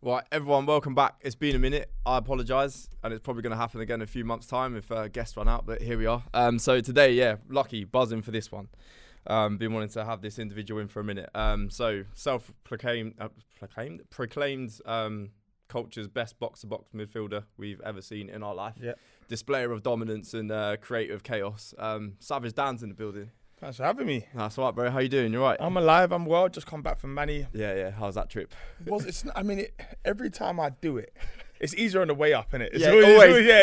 Right, everyone, welcome back. It's been a minute. I apologise, and it's probably going to happen again in a few months' time if guests run out, but here we are. So today, lucky, buzzing for this one. Been wanting to have this individual in for a minute. So self-proclaimed culture's best box-to-box midfielder we've ever seen in our life. Yep. Displayer of dominance and creative chaos. Savage Dan's in the building. Thanks for having me. That's all right, bro. How you doing? You all right? I'm alive. I'm well. Just come back from Manny. Yeah. How's that trip? Every time I do it, it's easier on the way up, innit? It's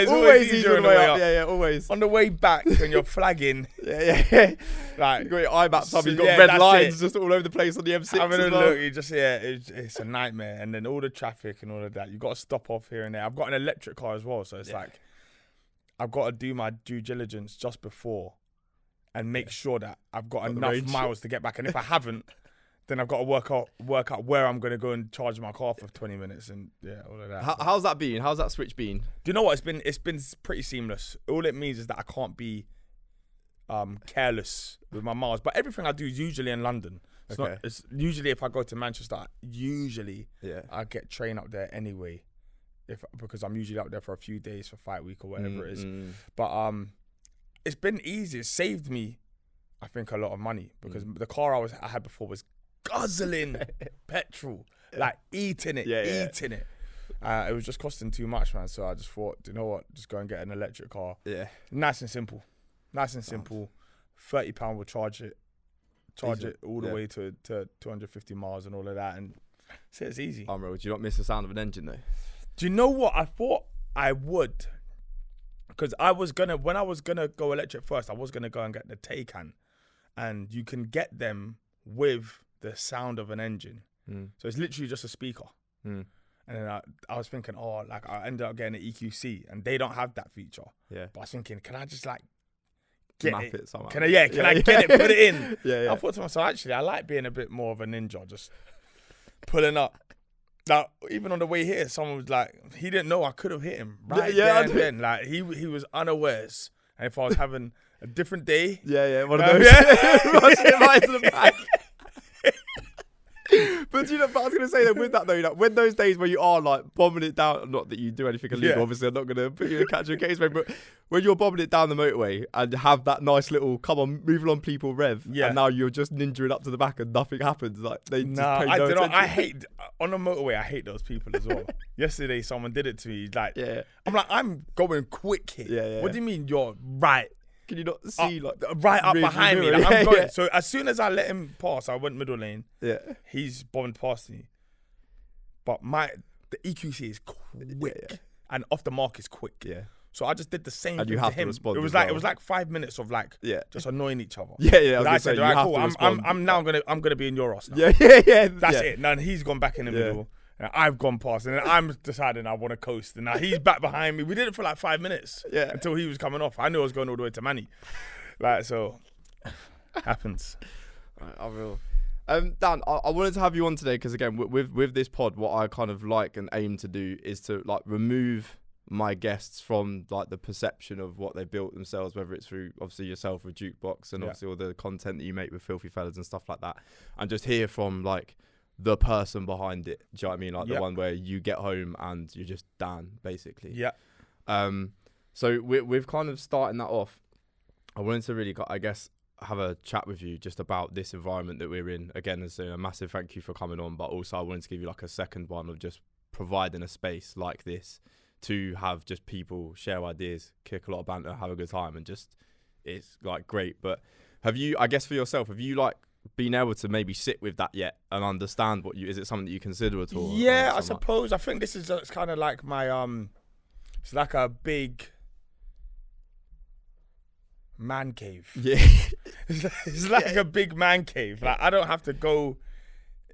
always easier on the way up. Yeah, always. On the way back, when you're flagging. Yeah. Like, You got your eye maps up. You've got yeah, red that's lines it. just all over the place on the M6. having a as well. look, it's a nightmare. And then all the traffic and all of that. You've got to stop off here and there. I've got an electric car as well, so it's like I've got to do my due diligence just before and make sure that I've got enough miles to get back. And if I haven't, then I've got to work out where I'm going to go and charge my car for 20 minutes and all of that. How's that been? How's that switch been? Do you know what? It's been pretty seamless. All it means is that I can't be careless with my miles. But everything I do is usually in London. It's usually if I go to Manchester, I get train up there anyway, because I'm usually up there for a few days for fight week or whatever it is. But it's been easy. It saved me, I think, a lot of money because the car I had before was guzzling petrol, like eating it. It was just costing too much, man. So I just thought, you know what, just go and get an electric car. Yeah, nice and simple. £30 will charge it all the way to 250 miles and all of that, and so it's easy. Unreal. Do you not miss the sound of an engine though? Do you know what? I thought I would, because when I was gonna go electric first, I was gonna go and get the Taycan, and you can get them with the sound of an engine. So it's literally just a speaker. And then I was thinking, I ended up getting an EQC, and they don't have that feature. Yeah. But I was thinking, can I just get it somehow? Can I get it, put it in? Yeah. I thought to myself, actually, I like being a bit more of a ninja, just pulling up. Now, even on the way here, someone was like, he didn't know I could have hit him then. Like, he was unawares. And if I was having a different day. One of those. Rushing right to the back. But I was going to say that with that though, like, when those days where you are like bombing it down, not that you do anything illegal, obviously I'm not going to put you in a catch your case, but when you're bombing it down the motorway and have that nice little, come on, moving on people rev, and now you're just ninjaing up to the back and nothing happens, like they just pay no attention. I hate, on the motorway, I hate those people as well. Yesterday someone did it to me, I'm like, I'm going quick here. What do you mean you're right? Can you not see right up behind me? Like, I'm going. So as soon as I let him pass, I went middle lane. Yeah, he's bombed past me. But the EQC is quick, and off the mark is quick. Yeah. So I just did the same thing to him. Respond it was like 5 minutes of just annoying each other. I said, cool. I'm gonna be in your Ross now. Yeah. That's it. Now he's gone back in the middle. And I've gone past, and then I'm deciding I want to coast, and now he's back behind me. We did it for like 5 minutes, until he was coming off. I knew I was going all the way to Manny, so happens. Right, I will. Dan, I wanted to have you on today because again, with this pod, what I kind of like and aim to do is to like remove my guests from like the perception of what they built themselves, whether it's through obviously yourself with Juke Box and obviously all the content that you make with Filthy Fellas and stuff like that, and just hear from like the person behind it. Do you know what I mean? Like the one where you get home and you're just Dan, basically. Yeah. So we've kind of starting that off. I wanted to really, I guess, have a chat with you just about this environment that we're in. Again, as a massive thank you for coming on, but also I wanted to give you like a second one of just providing a space like this to have just people share ideas, kick a lot of banter, have a good time, and just it's like great. But have you, I guess for yourself, have you like been able to maybe sit with that yet and understand is it something that you consider at all? Yeah, I suppose. I think this is just kind of like my it's like a big man cave. Yeah. It's like a big man cave. Like I don't have to go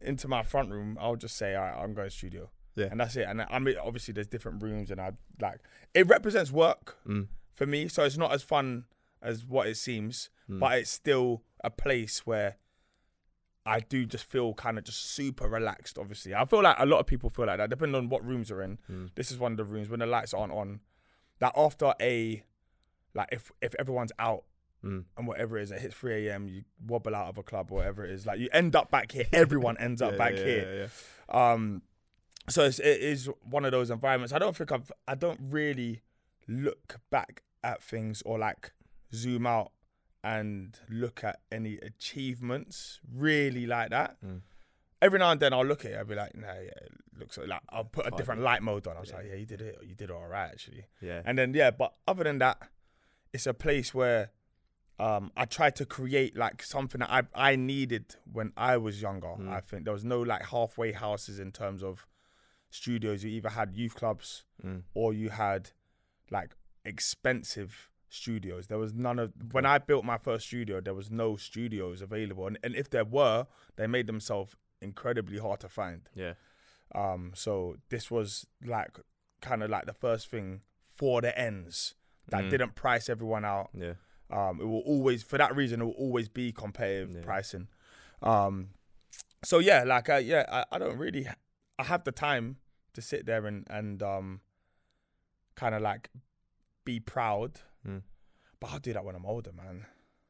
into my front room. I'll just say, all right, I'm going to studio. Yeah. And that's it. And I mean, obviously there's different rooms, and I like it represents work for me. So it's not as fun as what it seems, but it's still a place where I do just feel kind of just super relaxed, obviously. I feel like a lot of people feel like that, depending on what rooms are in. This is one of the rooms when the lights aren't on. That after if everyone's out and whatever it is, it hits 3 a.m, you wobble out of a club or whatever it is. Like you end up back here. Everyone ends up back here. So it is one of those environments. I don't really look back at things or like zoom out and look at any achievements really like that. Every now and then I'll look at it, I'll be like, nah, yeah, it looks like I'll put a different light mode on. I was like, yeah, you did it all right actually. Yeah. And then but other than that, it's a place where I tried to create like something that I needed when I was younger. I think there was no like halfway houses in terms of studios. You either had youth clubs or you had like expensive studios. There was none of, when I built my first studio, there was no studios available. And if there were, they made themselves incredibly hard to find. Yeah. So this was like kind of like the first thing for the ends that didn't price everyone out. Yeah. It will always, for that reason, it will always be competitive pricing. So yeah, like I don't really, I have the time to sit there and kind of like be proud. But I'll do that when I'm older, man.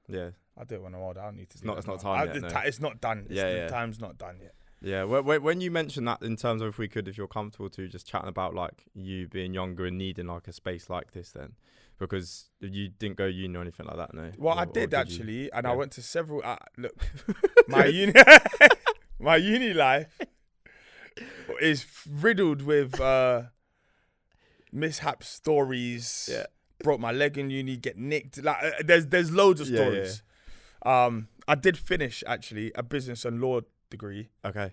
Yeah. I'll do it when I'm older. I don't need to. It's not time yet. No. It's not done. The time's not done yet. Yeah. When you mentioned that, in terms of, if you're comfortable to just chatting about like you being younger and needing like a space like this, then, because you didn't go uni or anything like that, no? Well, I did actually, and I went to several. Look, my uni, my uni life is riddled with mishap stories. Yeah. Broke my leg in uni, get nicked. Like there's loads of stories. I did finish actually a business and law degree. Okay.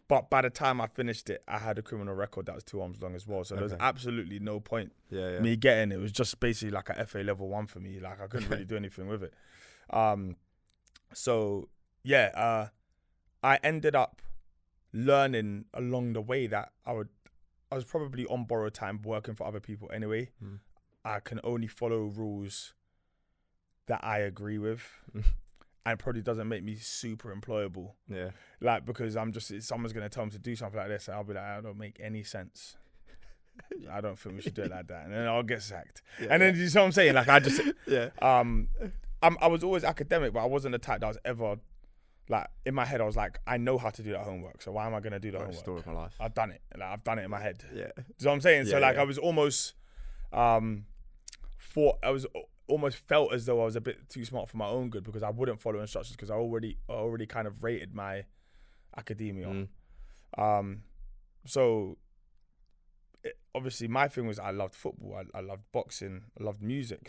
But by the time I finished it, I had a criminal record that was 2 arms long as well. So there was absolutely no point me getting it. It was just basically like a FA level 1 for me. Like I couldn't really do anything with it. So yeah, I ended up learning along the way that I was probably on borrowed time working for other people anyway. I can only follow rules that I agree with. And it probably doesn't make me super employable. Yeah. Like, because someone's going to tell me to do something like this, and I'll be like, I don't make any sense. I don't think we should do it like that. And then I'll get sacked. And then, you see what I'm saying? Like, I just, I was always academic, but I wasn't the type that was ever, like, in my head, I was like, I know how to do that homework. So why am I going to do the homework? Story of my life. I've done it. Like, I've done it in my head. Yeah. Do you know what I'm saying? So, like, I was almost, almost felt as though I was a bit too smart for my own good, because I wouldn't follow instructions, because I already kind of rated my academia. So obviously my thing was I loved football, I loved boxing, I loved music.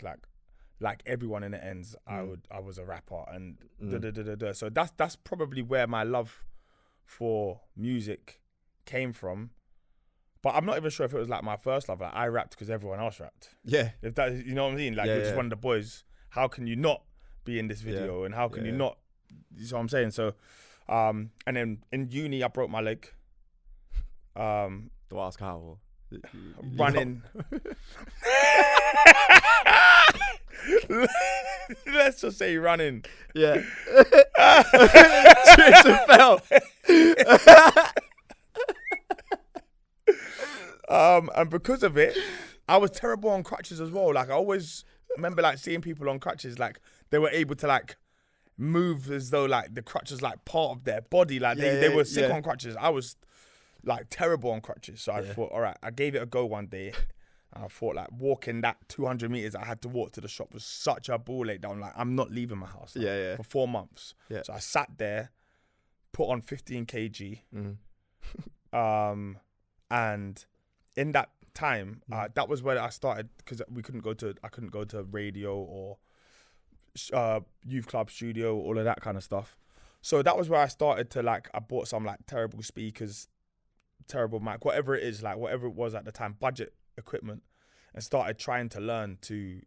Like everyone in the ends, I was a rapper and So that's probably where my love for music came from. But I'm not even sure if it was like my first love. Like I rapped because everyone else rapped. Yeah. If that, you know what I mean? Like you're just one of the boys. How can you not be in this video? And how can you not? You know what I'm saying? So, and then in uni, I broke my leg. Do I ask how? Running. Let's just say running. Yeah. Tripped and fell. And because of it, I was terrible on crutches as well. Like I always remember like seeing people on crutches, like they were able to like move as though like the crutch was like part of their body. Like they were sick on crutches. I was like terrible on crutches. So I thought, all right, I gave it a go one day. And I thought like walking that 200 meters I had to walk to the shop was such a ball laid down. Like I'm not leaving my house for 4 months. Yeah. So I sat there, put on 15 kg. And in that time, that was where I started, because I couldn't go to radio or youth club studio, all of that kind of stuff. So that was where I started to like, I bought some like terrible speakers, terrible mic, whatever it is, like whatever it was at the time, budget equipment, and started trying to learn to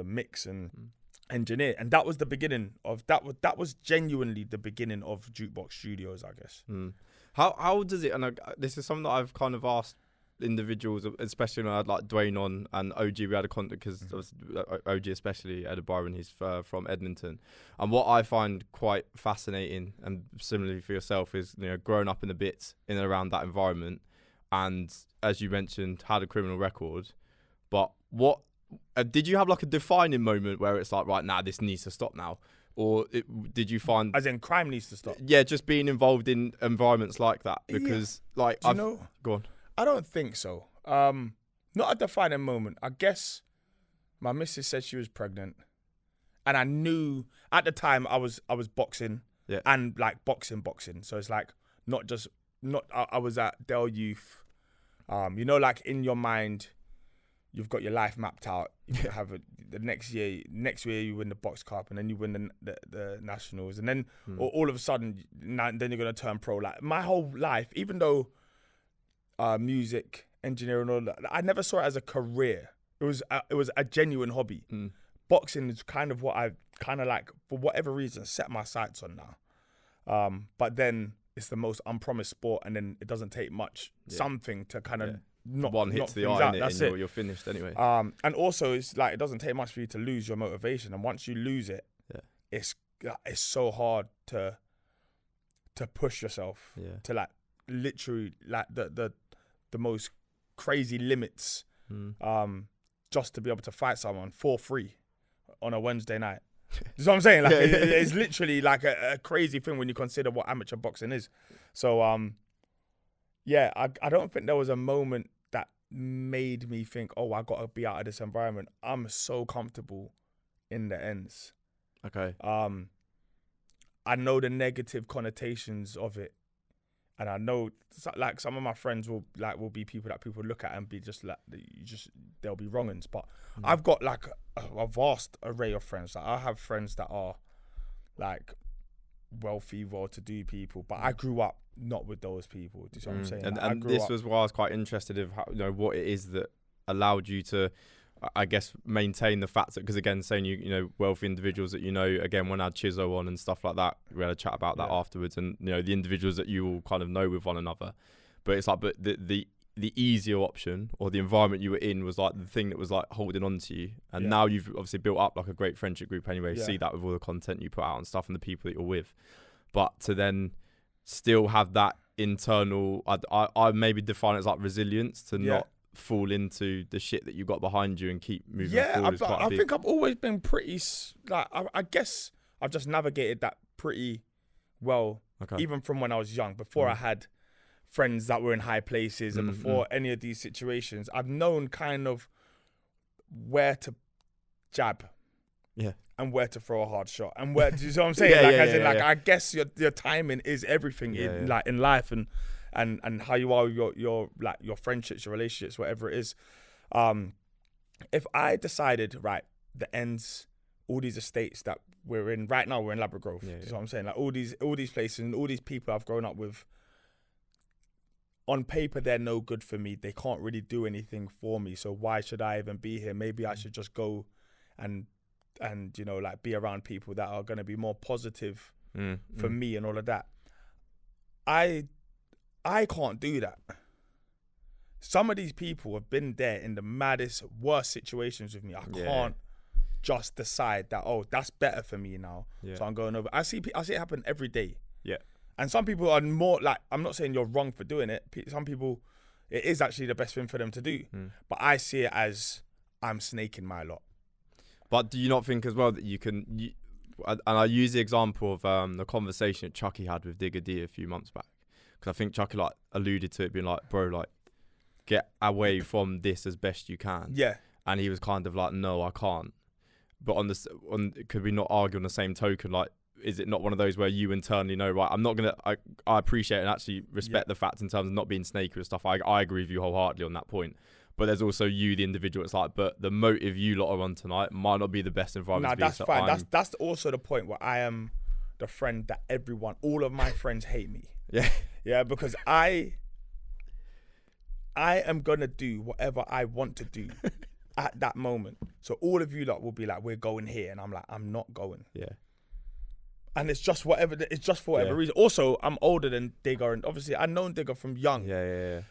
mix and engineer. And that was the beginning of that was genuinely the beginning of Juke Box Studios, I guess. How does it, and this is something that I've kind of asked individuals, especially when I had like Dwayne on and OG, we had a contact, because OG especially, Ed Byron, he's from Edmonton. And what I find quite fascinating, and similarly for yourself, is, you know, growing up in the bits in and around that environment, and as you mentioned, had a criminal record. But what did you have like a defining moment where it's like, right now, this needs to stop now? or did you find As in, crime needs to stop. Yeah, just being involved in environments like that because like go on. I don't think so. Not a defining moment. I guess my missus said she was pregnant, and I knew at the time I was boxing and like boxing. So it's like I was at Dell Youth. You know, like in your mind, you've got your life mapped out. You have the next year you win the box cup, and then you win the nationals, and then all of a sudden, then you're gonna turn pro. Like my whole life, even though music, engineering, all that, I never saw it as a career. It was a genuine hobby. Boxing is kind of what I kind of like, for whatever reason, set my sights on now. But then it's the most unpromised sport, and then it doesn't take much something to kind of not one hits the eye and you're finished anyway. And also it's like it doesn't take much for you to lose your motivation, and once you lose it, it's so hard to push yourself to like literally like the most crazy limits, just to be able to fight someone for free on a Wednesday night. You know what I'm saying? Like it's literally like a crazy thing when you consider what amateur boxing is. So I don't think there was a moment that made me think, oh, I got to be out of this environment. I'm so comfortable in the ends. Okay. I know the negative connotations of it, and I know like some of my friends will be people that people look at and be just like they'll be wrong-uns. But I've got like a vast array of friends. Like I have friends that are like wealthy, well-to-do people, but I grew up not with those people. Do you see what I'm saying? And this was why I was quite interested in how, you know, what it is that allowed you to, I guess, maintain the fact that, because again, saying you know, wealthy individuals that you know, again, when I had Chizzo on and stuff like that, we had a chat about that afterwards, and you know, the individuals that you all kind of know with one another. But it's like, but the easier option or the environment you were in was like the thing that was like holding on to you, and now you've obviously built up like a great friendship group anyway. See that with all the content you put out and stuff and the people that you're with, but to then still have that internal, I maybe define it as like resilience to not fall into the shit that you got behind you and keep moving forward. I think I've always been pretty like I guess I've just navigated that pretty well, even from when I was young, before I had friends that were in high places, and before any of these situations, I've known kind of where to jab and where to throw a hard shot, and where, do you know what I'm saying? I guess your timing is everything like in life, and how you are with your like your friendships, your relationships, whatever it is. If I decided, right, the ends, all these estates that we're in right now, we're in Ladbroke Grove. You know what I'm saying? Like all these places and all these people I've grown up with, on paper, they're no good for me. They can't really do anything for me. So why should I even be here? Maybe I should just go and you know, like be around people that are going to be more positive for me and all of that. I can't do that. Some of these people have been there in the maddest, worst situations with me. I can't just decide that, oh, that's better for me now. So I'm going over. I see it happen every day. Yeah. And some people are more like, I'm not saying you're wrong for doing it. Some people, it is actually the best thing for them to do. But I see it as I'm snaking my lot. But do you not think as well that you can, and I use the example of the conversation that Chucky had with Digger D a few months back. Because I think Chucky like alluded to it being like, bro, like, get away from this as best you can. Yeah. And he was kind of like, no, I can't. But could we not argue on the same token, like, is it not one of those where you internally know, right, I'm not going to, I appreciate and actually respect the fact in terms of not being snaky with stuff. I agree with you wholeheartedly on that point. But there's also you, the individual. It's like, but the motive you lot are on tonight might not be the best environment. No, that's fine. That's also the point where I am the friend that all of my friends hate me. Yeah. Yeah, because I am going to do whatever I want to do at that moment. So all of you lot will be like, we're going here. And I'm like, I'm not going. Yeah. And it's just for whatever reason. Also, I'm older than Digger, and obviously I've known Digger from young. Yeah.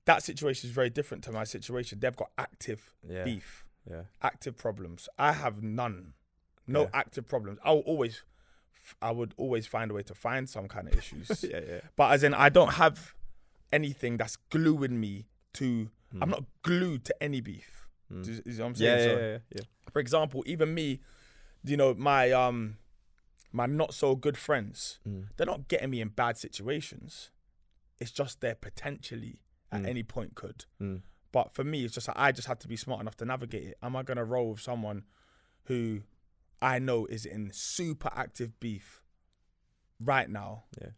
That situation is very different to my situation. They've got active beef, active problems. I have none, no active problems. I would always find a way to find some kind of issues. But as in, I don't have anything that's gluing me to. I'm not glued to any beef. You know what I'm saying? For example, even me, you know, my not so good friends, they're not getting me in bad situations. It's just they're potentially at any point could. But for me, it's just I just have to be smart enough to navigate it. Am I going to roll with someone who I know is in super active beef right now? Yeah.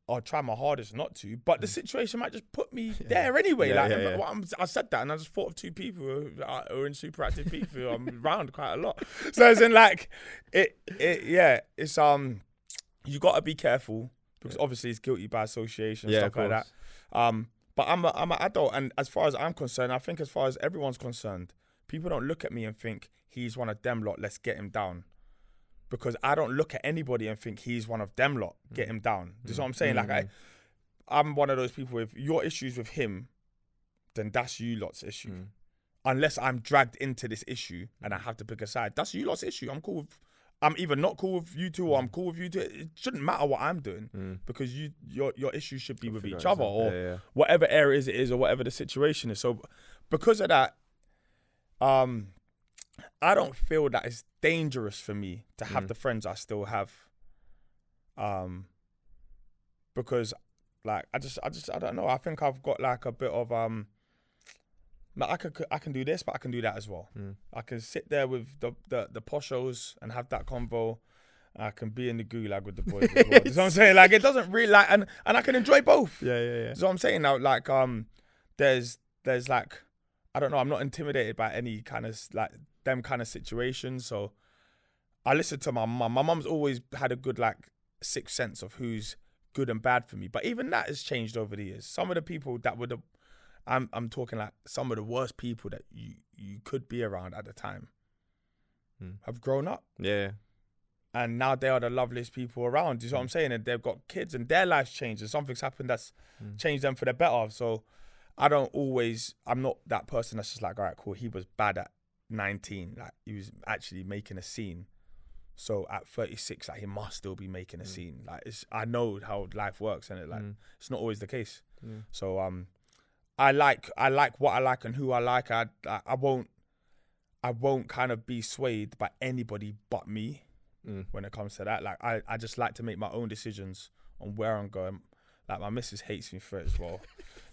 I'll try my hardest not to, but the situation might just put me there anyway. I said that, and I just thought of two people who are in super active beef who I'm around quite a lot. So it's in like it's you got to be careful because obviously it's guilty by association and stuff like that. But I'm an adult, and as far as I'm concerned, I think as far as everyone's concerned, people don't look at me and think he's one of them lot. Let's get him down. Because I don't look at anybody and think he's one of them lot, get him down. Do you know what I'm saying? Like I'm one of those people, if your issues with him, then that's you lot's issue. Unless I'm dragged into this issue and I have to pick a side, that's you lot's issue. I'm either not cool with you two or I'm cool with you two. It shouldn't matter what I'm doing because your issues should be with each other or whatever areas it is or whatever the situation is. So because of that, I don't feel that it's dangerous for me to have the friends I still have. Because like I don't know. I think I've got like a bit of like I can do this, but I can do that as well. I can sit there with the poshos and have that convo. I can be in the gulag with the boys as well. You know what I'm saying? Like it doesn't really like and I can enjoy both. Yeah. You know what I'm saying? Now like there's like I don't know, I'm not intimidated by any kind of like them kind of situations. So I listen to my mum. My mum's always had a good like sixth sense of who's good and bad for me. But even that has changed over the years. Some of the people that would have, I'm talking like some of the worst people that you could be around at the time have grown up. Yeah. And now they are the loveliest people around. You know what I'm saying? And they've got kids and their life's changed and something's happened that's changed them for the better. So I'm not that person that's just like, all right, cool. He was bad at 19. Like he was actually making a scene. So at 36, like he must still be making a scene. Like I know how life works and it's not always the case. So I like what I like and who I like. I won't kind of be swayed by anybody but me when it comes to that. Like I just like to make my own decisions on where I'm going. Like my missus hates me for it as well.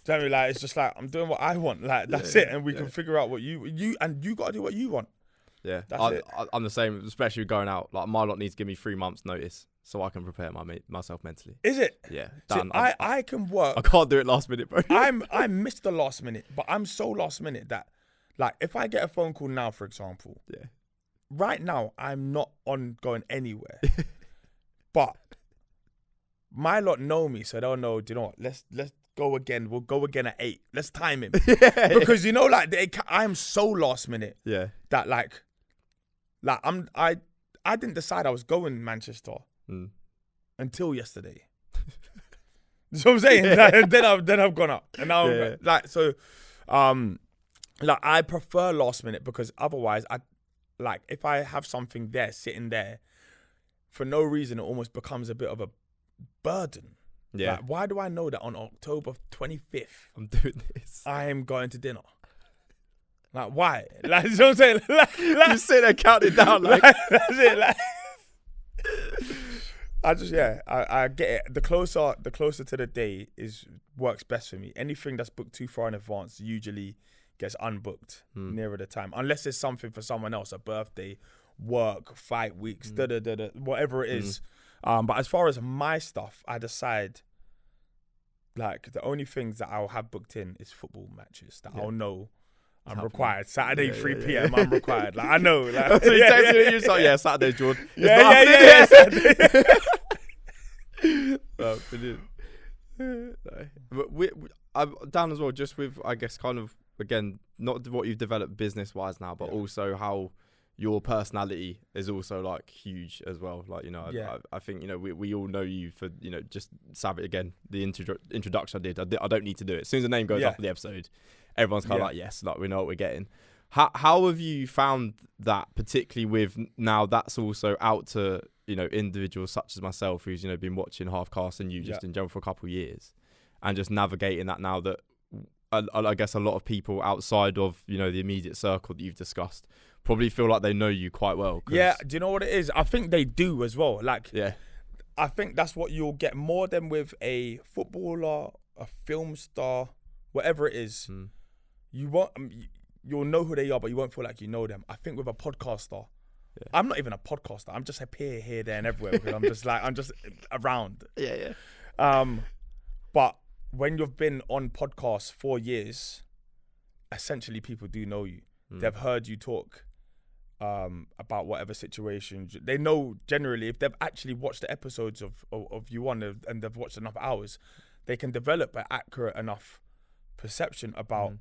Do you know what I mean? Like it's just like I'm doing what I want. Like that's it, and we can figure out what you got to do what you want. Yeah, I'm the same, especially going out. Like my lot needs to give me 3 months notice so I can prepare myself mentally. Is it? Yeah. Dan, see, I can work. I can't do it last minute, bro. I miss the last minute, but I'm so last minute that, like, if I get a phone call now, for example, right now I'm not on going anywhere, but my lot know me, so they'll know. Do you know what? Let's go again. We'll go again at 8. Let's time him because you know, like I'm so last minute. Yeah. That like I didn't decide I was going Manchester until yesterday. You know what I'm saying? Like, then I've gone up, and now like so, like I prefer last minute because otherwise if I have something there sitting there for no reason, it almost becomes a bit of a burden. Yeah. Like, why do I know that on October 25th I'm doing this? I am going to dinner. Like, why? Like, you know what I'm saying? Like, you sit there counting down. Like, that's it. Like, I get it. The closer to the day works best for me. Anything that's booked too far in advance usually gets unbooked nearer the time, unless it's something for someone else, a birthday, work, 5 weeks, whatever it is. But as far as my stuff, I decide, like, the only things that I'll have booked in is football matches that I'll know I'm required. Saturday, 3 p.m, I'm required. Like, I know. Like, so you text me, you're like, Saturday, Jordan. Yeah, Saturday. Oh, brilliant. But I'm down as well, just with, I guess, kind of, again, not what you've developed business-wise now, but also how your personality is also like huge as well. Like, you know, I think, you know, we all know you for, you know, just Savage again, the introduction I don't need to do it. As soon as the name goes up in the episode, everyone's kind of like, yes, like we know what we're getting. How have you found that, particularly with now that's also out to, you know, individuals such as myself who's, you know, been watching Halfcast and you just in general for a couple of years, and just navigating that now that I guess a lot of people outside of, you know, the immediate circle that you've discussed probably feel like they know you quite well. Yeah, do you know what it is? I think they do as well. Like, Yeah. I think that's what you'll get more than with a footballer, a film star, whatever it is. You won't, you'll know who they are, but you won't feel like you know them. I think with a podcaster, I'm not even a podcaster. I'm just a peer here, there, and everywhere because I'm just around. Yeah. But when you've been on podcasts for years, essentially people do know you. They've heard you talk about whatever situation. They know generally if they've actually watched the episodes of you on and they've watched enough hours, they can develop an accurate enough perception about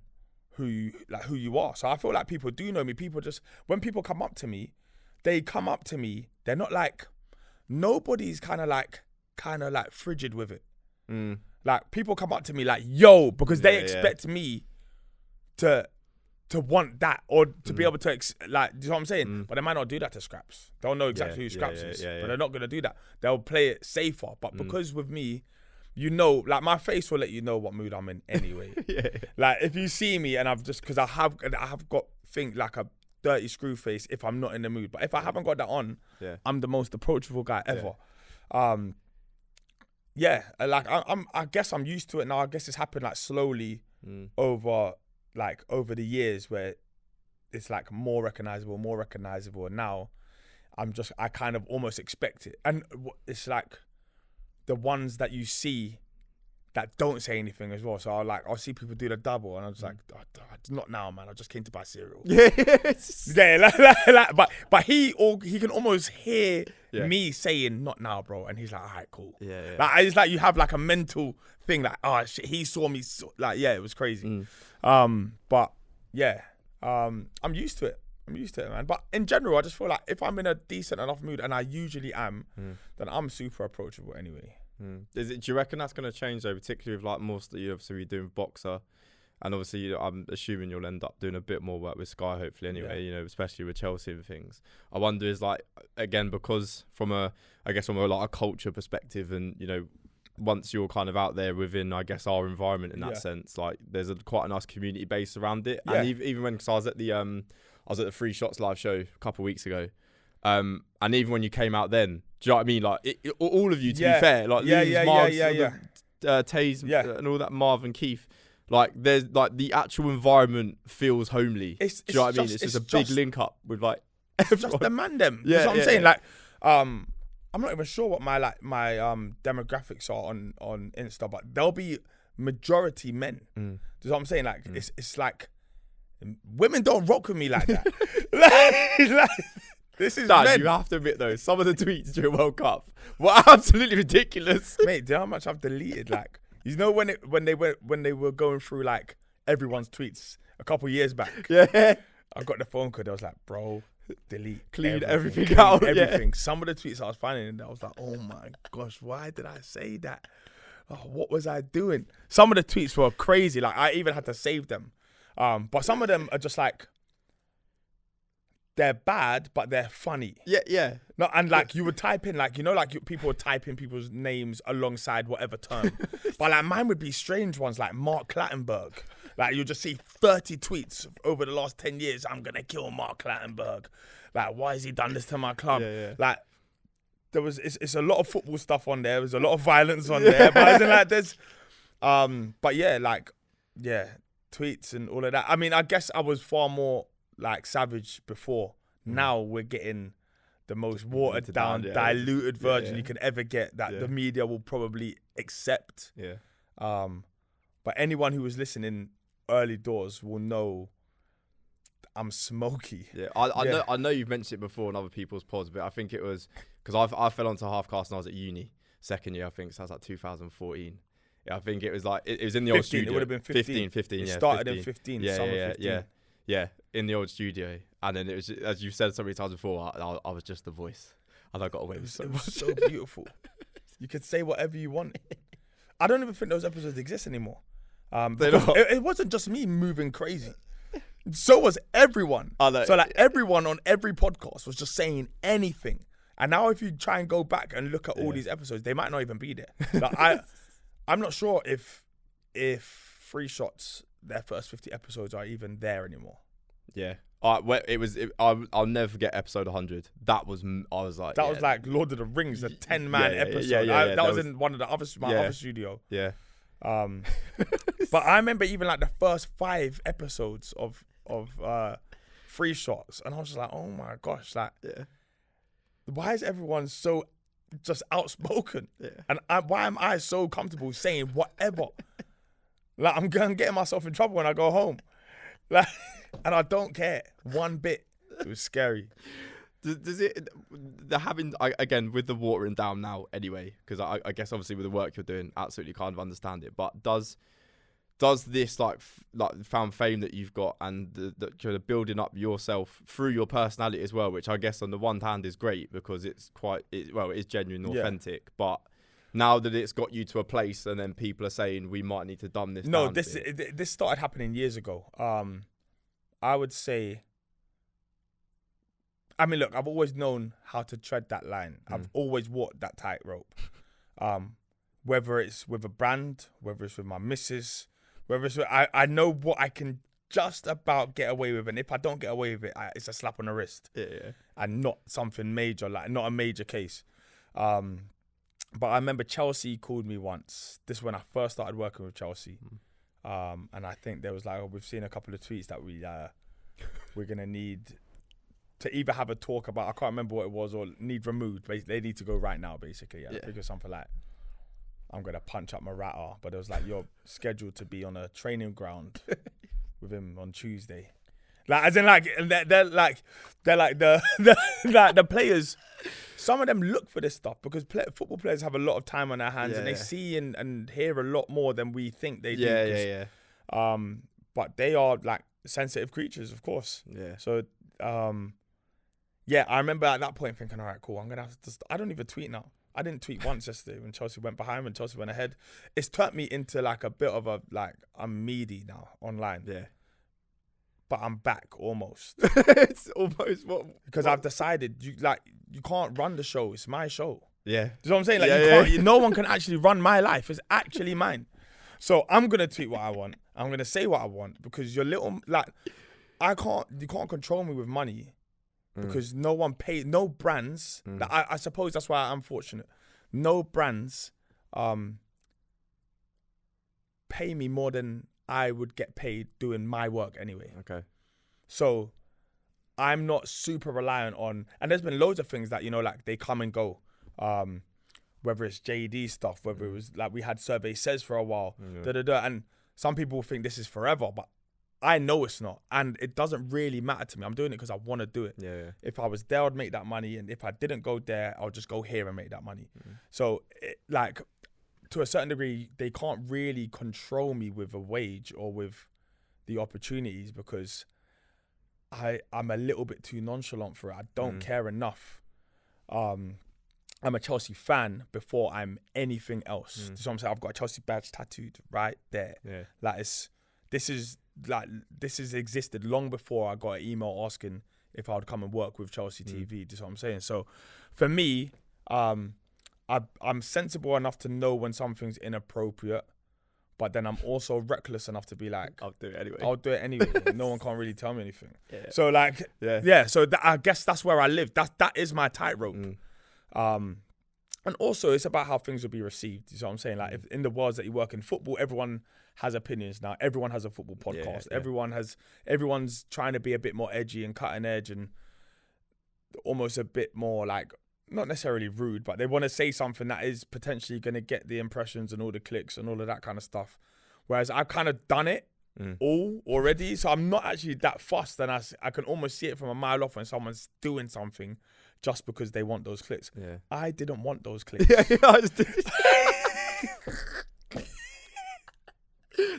who you are. So I feel like people do know me. People just, when people come up to me, they're not like, nobody's kind of like frigid with it. Like people come up to me like, yo, because they expect me to want that or to be able to, like, do you know what I'm saying? But they might not do that to Scraps. They'll know exactly who Scraps is, but they're not going to do that. They'll play it safer. But because with me, you know, like my face will let you know what mood I'm in anyway. Like if you see me and I've just, because I have got like a dirty screw face if I'm not in the mood. But if I haven't got that on, I'm the most approachable guy ever. Like I guess I'm used to it now. I guess it's happened like slowly over the years where it's like more recognizable. And now I kind of almost expect it. And it's like the ones that you see that don't say anything as well. So I'll see people do the double and I'm just like, oh, not now, man. I just came to buy cereal. But he can almost hear me saying not now, bro. And he's like, all right, cool. Like, it's like you have like a mental thing like, oh shit, he saw me. It was crazy. But yeah, I'm used to it. Man. But in general, I just feel like if I'm in a decent enough mood, and I usually am, then I'm super approachable anyway. Do you reckon that's going to change though, particularly with like more that you obviously doing Boxer, and obviously I'm assuming you'll end up doing a bit more work with Sky hopefully anyway, you know, especially with Chelsea and things. I wonder is like, again, because from a like a culture perspective, and you know, once you're kind of out there within, I guess, our environment in that sense, like there's quite a nice community base around it. And even when, cause I was at the Free Shots live show a couple of weeks ago, and even when you came out then, do you know what I mean? Like all of you, to be fair, like Taze and all that, Marv and Keith, like there's like the actual environment feels homely. Do you know what I mean? It's just a big link up with like everyone. Just the man them. That's what I'm saying. Like, I'm not even sure what my demographics are on Insta, but there'll be majority men. Do you know what I'm saying? Like it's like women don't rock with me like that. like, this is Dad, men. you have to admit though, some of the tweets during World Cup were absolutely ridiculous. Mate, do you know how much I've deleted? Like, you know when they were going through like everyone's tweets a couple years back. Yeah. I got the phone call. I was like, bro, delete, clean everything out. Everything. Yeah. Some of the tweets I was finding, and I was like, oh my gosh, why did I say that? Oh, what was I doing? Some of the tweets were crazy. Like I even had to save them. But some of them are just like, they're bad, but they're funny. Yeah. No, and like you would type in, like, you know, like people would type in people's names alongside whatever term. But like mine would be strange ones like Mark Clattenburg. Like you'll just see 30 tweets over the last 10 years. I'm going to kill Mark Clattenburg. Like, why has he done this to my club? Like it's a lot of football stuff on there. There's a lot of violence on there. But as in like there's, but yeah, like, yeah, tweets and all of that. I mean, I guess I was far more like savage before. Now we're getting the most watered down, diluted version you can ever get that the media will probably accept. But anyone who was listening early doors will know I'm smoky. I know you've mentioned it before in other people's pods, but I think it was because I fell onto half-cast when I was at uni, second year I think, so that was like 2014. Yeah, I think it was like it was in the 15, old studio. It would have been 15. 15. It Yeah, started 15. in 15. Yeah, summer yeah, 15. yeah, in the old studio, and then it was, as you've said so many times before, I was just the voice, and I got away with so much. It was so beautiful. You could say whatever you want. I don't even think those episodes exist anymore. It wasn't just me moving crazy. So was everyone. So like everyone on every podcast was just saying anything. And now if you try and go back and look at all these episodes, they might not even be there. Like I'm not sure if Free Shots, their first 50 episodes are even there anymore. Yeah, I'll never forget episode 100. That was I was like that was like Lord of the Rings, a 10-man episode. That was in one of the other other studio. Yeah. But I remember even like the first 5 episodes of Free Shots, and I was just like, oh my gosh, like, why is everyone so just outspoken? Yeah. And why am I so comfortable saying whatever? Like, I'm getting myself in trouble when I go home. Like, and I don't care one bit. It was scary. Does it, again, with the watering down now anyway, because I guess obviously with the work you're doing, absolutely kind of understand it, but does this like found fame that you've got and the kind of building up yourself through your personality as well, which I guess on the one hand is great because it is genuine, authentic, but now that it's got you to a place and then people are saying we might need to dumb this down. This started happening years ago. I would say, I mean, look, I've always known how to tread that line. I've always walked that tightrope. Whether it's with a brand, whether it's with my missus, whether it's I know what I can just about get away with, and if I don't get away with it, it's a slap on the wrist. And not something major, like not a major case. But I remember Chelsea called me once. This is when I first started working with Chelsea. And I think there was like, we've seen a couple of tweets that we're going to need to either have a talk about, I can't remember what it was, or need removed. They need to go right now, basically. I think it was something like, I'm going to punch up my ratter. But it was like, you're scheduled to be on a training ground with him on Tuesday. Like, as in, like, they're like the players. Some of them look for this stuff because football players have a lot of time on their hands and they see and hear a lot more than we think they do. But they are like sensitive creatures, of course. Yeah. So, I remember at that point thinking, all right, cool. I'm gonna have to. I don't even tweet now. I didn't tweet once yesterday when Chelsea went behind, when Chelsea went ahead. It's turned me into like a bit of a I'm meaty now online. Yeah. But I'm back almost. It's almost because I've decided you can't run the show. It's my show. Yeah. Do you know what I'm saying? Like no one can actually run my life. It's actually mine. So I'm gonna tweet what I want. I'm gonna say what I want because you're little you can't control me with money because no brands. I suppose that's why I'm fortunate. No brands pay me more than I would get paid doing my work anyway. Okay. So I'm not super reliant on, and there's been loads of things that, like they come and go. Whether it's JD stuff, whether it was like we had Survey Says for a while, and some people think this is forever, but I know it's not. And it doesn't really matter to me. I'm doing it because I want to do it. Yeah. If I was there, I'd make that money. And if I didn't go there, I'll just go here and make that money. So to a certain degree, they can't really control me with a wage or with the opportunities because I'm a little bit too nonchalant for it. I don't care enough. I'm a Chelsea fan before I'm anything else. So I'm saying I've got a Chelsea badge tattooed right there. Yeah. This has existed long before I got an email asking if I would come and work with Chelsea TV. That's what I'm saying. So for me, I'm sensible enough to know when something's inappropriate, but then I'm also reckless enough to be like, I'll do it anyway. No one can't really tell me anything. Yeah. So so I guess that's where I live. That is my tightrope. And also it's about how things will be received. You know what I'm saying? Like if in the worlds that you work in football, everyone has opinions now. Everyone has a football podcast. Everyone's trying to be a bit more edgy and cutting edge and almost a bit more like, not necessarily rude, but they want to say something that is potentially going to get the impressions and all the clicks and all of that kind of stuff. Whereas I've kind of done it all already. So I'm not actually that fussed, and I can almost see it from a mile off when someone's doing something just because they want those clicks. Yeah. I didn't want those clicks. I just did.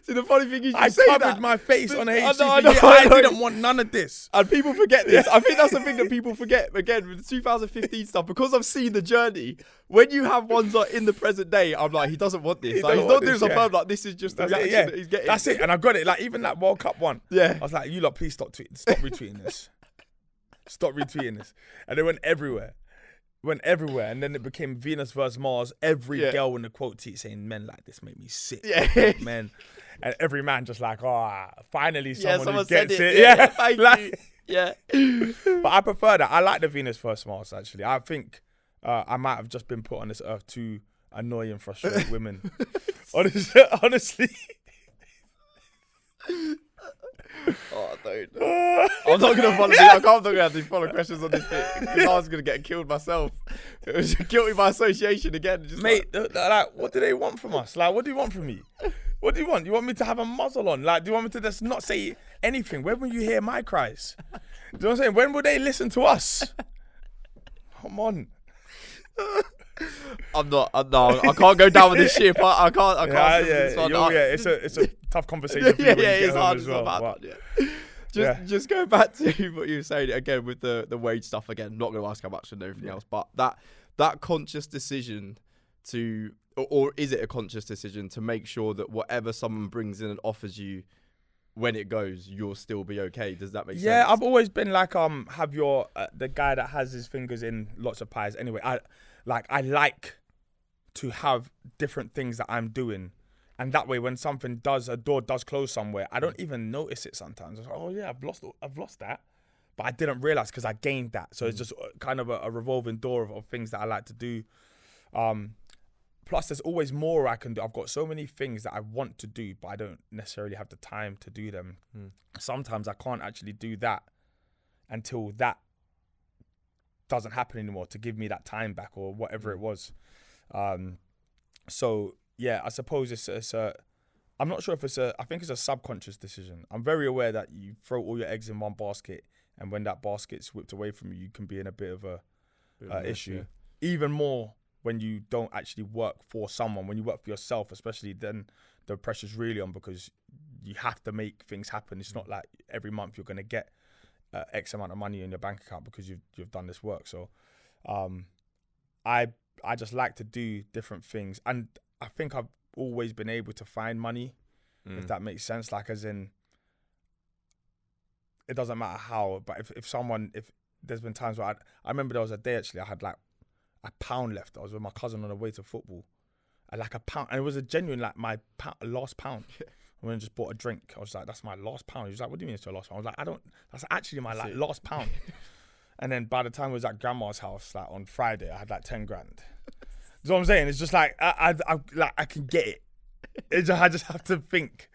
See, the funny thing is, I covered my face on HTV. I didn't want none of this. And people forget this. I think that's the thing that people forget. Again, with the 2015 stuff, because I've seen the journey, when you have ones like in the present day, I'm like, he doesn't want this. He's not doing something like this is just the reaction that he's getting. That's it. And I got it. Like, even that World Cup one. Yeah. I was like, you lot, please stop retweeting this. Stop retweeting this. And they went everywhere. And then it became Venus versus Mars. Every girl in the quote tweet saying, men like this make me sick. Yeah. Men. And every man just like, finally someone who gets it. Yeah, thank you. Yeah. But I prefer that. I like the Venus first Mars, actually. I think I might have just been put on this earth to annoy and frustrate women. Honestly. Oh, don't. I'm not gonna follow. I can't think of any follow questions on this thing because I was gonna get killed myself. It was guilty by association again. Just Mate, like, what do they want from us? Like, what do you want from me? What do you want? You want me to have a muzzle on? Like, do you want me to just not say anything? When will you hear my cries? Do you know what I'm saying? When will they listen to us? Come on. No, I can't go down with this ship. I can't. It's a tough conversation. For you It's hard as well. Just go back to what you were saying again with the wage stuff again. I'm not going to ask how much and everything else, but that conscious decision to, or is it a conscious decision to make sure that whatever someone brings in and offers you, when it goes, you'll still be okay? Does that make sense? Yeah, I've always been like have your the guy that has his fingers in lots of pies. Anyway, I like to have different things that I'm doing. And that way, when a door does close somewhere, I don't even notice it sometimes. I'm like, oh yeah, I've lost that. But I didn't realize because I gained that. So it's just kind of a revolving door of things that I like to do. Plus, there's always more I can do. I've got so many things that I want to do, but I don't necessarily have the time to do them. Sometimes I can't actually do that until that doesn't happen anymore to give me that time back or whatever it was. So yeah, I suppose it's a, I'm not sure if I think it's a subconscious decision. I'm very aware that you throw all your eggs in one basket, and when that basket's whipped away from you, you can be in a bit of a issue. Yeah. Even more when you don't actually work for someone. When you work for yourself, especially, then the pressure's really on because you have to make things happen. It's not like every month you're going to get X amount of money in your bank account because you've done this work. So I just like to do different things, and I think I've always been able to find money, if that makes sense. Like, as in, it doesn't matter how, but if there's been times where I remember there was a day actually I had like £1 left. I was with my cousin on the way to football, and like £1, and it was a genuine like my last £1. I went and just bought a drink. I was like, that's my last £1. He was like, what do you mean it's your last £1? I was like, that's actually my like last £1. And then by the time I was at grandma's house, like on Friday, I had like 10 grand. You know what I'm saying? It's just like, I can get it. I just have to think.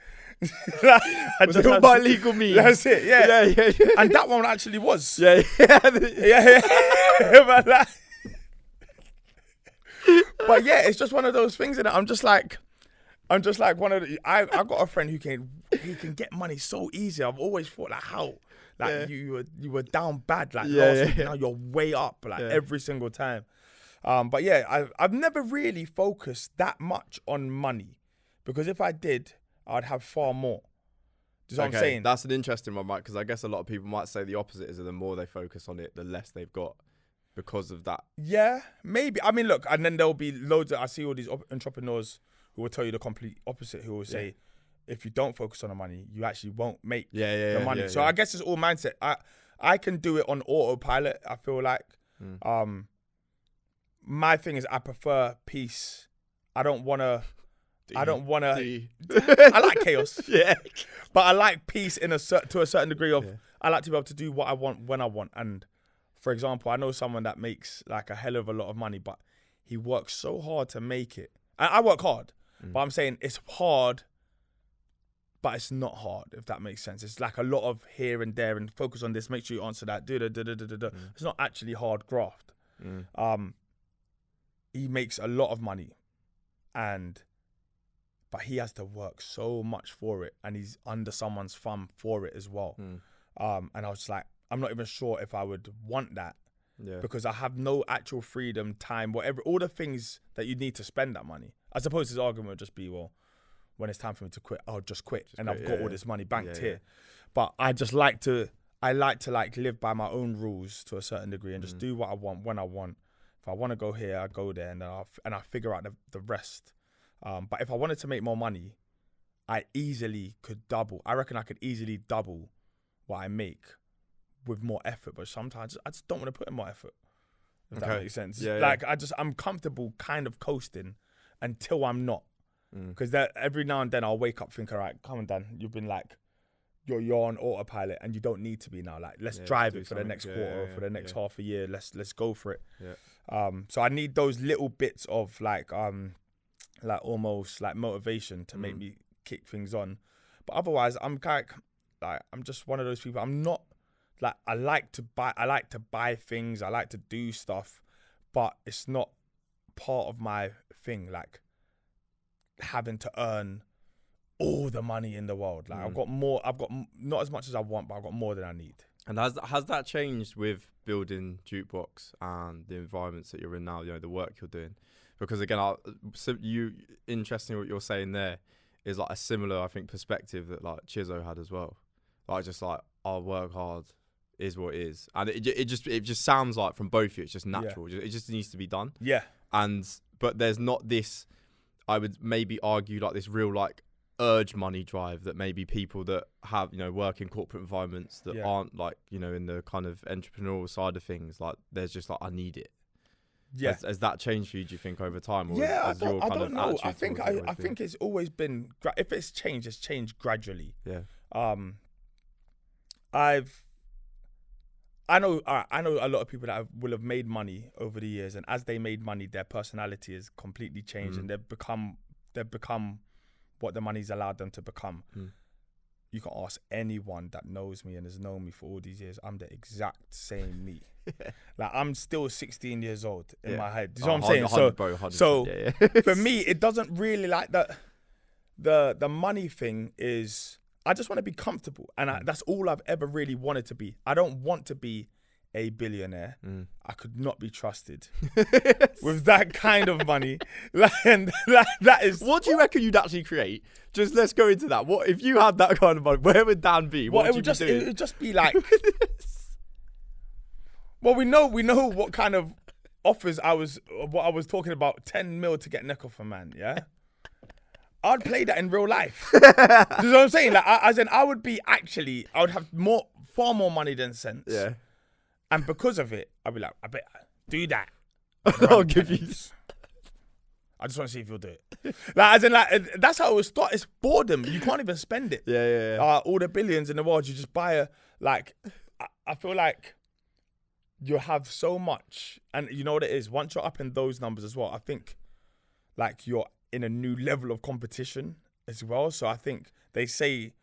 By legal means. That's it, yeah. Yeah. And that one actually was. Yeah. But yeah, it's just one of those things, and I'm just like one of the, I've got a friend who can get money so easy. I've always thought like, how? Like you were down bad like last week, now you're way up like every single time. But yeah, I've never really focused that much on money, because if I did, I'd have far more. Do you know what I'm saying? That's an interesting one, Mike, because I guess a lot of people might say the opposite is that the more they focus on it, the less they've got because of that. Yeah, maybe. I mean, look, and then there'll be loads I see all these entrepreneurs who will tell you the complete opposite, who will say, if you don't focus on the money, you actually won't make the money. So I guess it's all mindset. I can do it on autopilot, I feel like. My thing is I prefer peace. I don't want to... I like chaos. Yeah. But I like peace to a certain degree of... I like to be able to do what I want when I want. And for example, I know someone that makes like a hell of a lot of money, but he works so hard to make it. I work hard, but I'm saying it's hard, but it's not hard, if that makes sense. It's like a lot of here and there and focus on this, make sure you answer that. It's not actually hard graft. He makes a lot of money, but he has to work so much for it, and he's under someone's thumb for it as well. And I was like, I'm not even sure if I would want that, because I have no actual freedom, time, whatever, all the things that you need to spend that money. I suppose his argument would just be, well, when it's time for me to quit, I'll just quit, I've got all this money banked here. But I just like to like live by my own rules to a certain degree and just do what I want when I want. If I want to go here, I go there, and I figure out the rest. But if I wanted to make more money, I easily could double. I reckon I could easily double what I make with more effort. But sometimes I just don't want to put in more effort, if that makes sense. Like, I'm comfortable kind of coasting until I'm not. Because every now and then I'll wake up thinking, all right, come on, Dan, you've been like you're on autopilot and you don't need to be now. Like, let's drive it for the next quarter or for the next half a year. Let's go for it. Yeah. So I need those little bits of like almost like motivation to make me kick things on. But otherwise, I'm just one of those people. I'm not like, I like to buy things. I like to do stuff, but it's not part of my thing. Like having to earn all the money in the world. Like I've got not as much as I want, but I've got more than I need. And has that changed with building Juke Box and the environments that you're in now, you know, the work you're doing? Because again, interesting what you're saying there is like a similar, I think, perspective that like Chizzo had as well. Like just like, I'll work hard is what it is. And it just sounds like from both of you, it's just natural. Yeah. It just needs to be done. Yeah. But there's not this, I would maybe argue, like this real like urge money drive that maybe people that have, you know, work in corporate environments that aren't like, you know, in the kind of entrepreneurial side of things, like there's just like, I need it. Yeah. Has that changed for you, do you think, over time? Or I don't know. I think it's always been, if it's changed gradually. Yeah. I know a lot of people that will have made money over the years, and as they made money, their personality has completely changed, and they've become what the money's allowed them to become. You can ask anyone that knows me and has known me for all these years. I'm the exact same me. Like I'm still 16 years old in my head. Do you know what I'm saying? So for me, it doesn't really like that. The money thing is, I just want to be comfortable, and that's all I've ever really wanted to be. I don't want to be a billionaire. I could not be trusted with that kind of money. That is. What do you reckon you'd actually create? Just let's go into that. What if you had that kind of money? Where would Dan be? What would you be doing? It would just be like. Well, we know what kind of offers I was talking about. 10 mil to get neck off a man. Yeah. I'd play that in real life. You know what I'm saying? Like, I would have far more money than sense. Yeah. And because of it, I'd be like, I bet, do that. I'll give you. I just want to see if you'll do it. That's how it would start. It's boredom. You can't even spend it. Yeah. All the billions in the world, you just buy I feel like you have so much, and you know what it is. Once you're up in those numbers as well, I think like you're in a new level of competition as well. So I think they say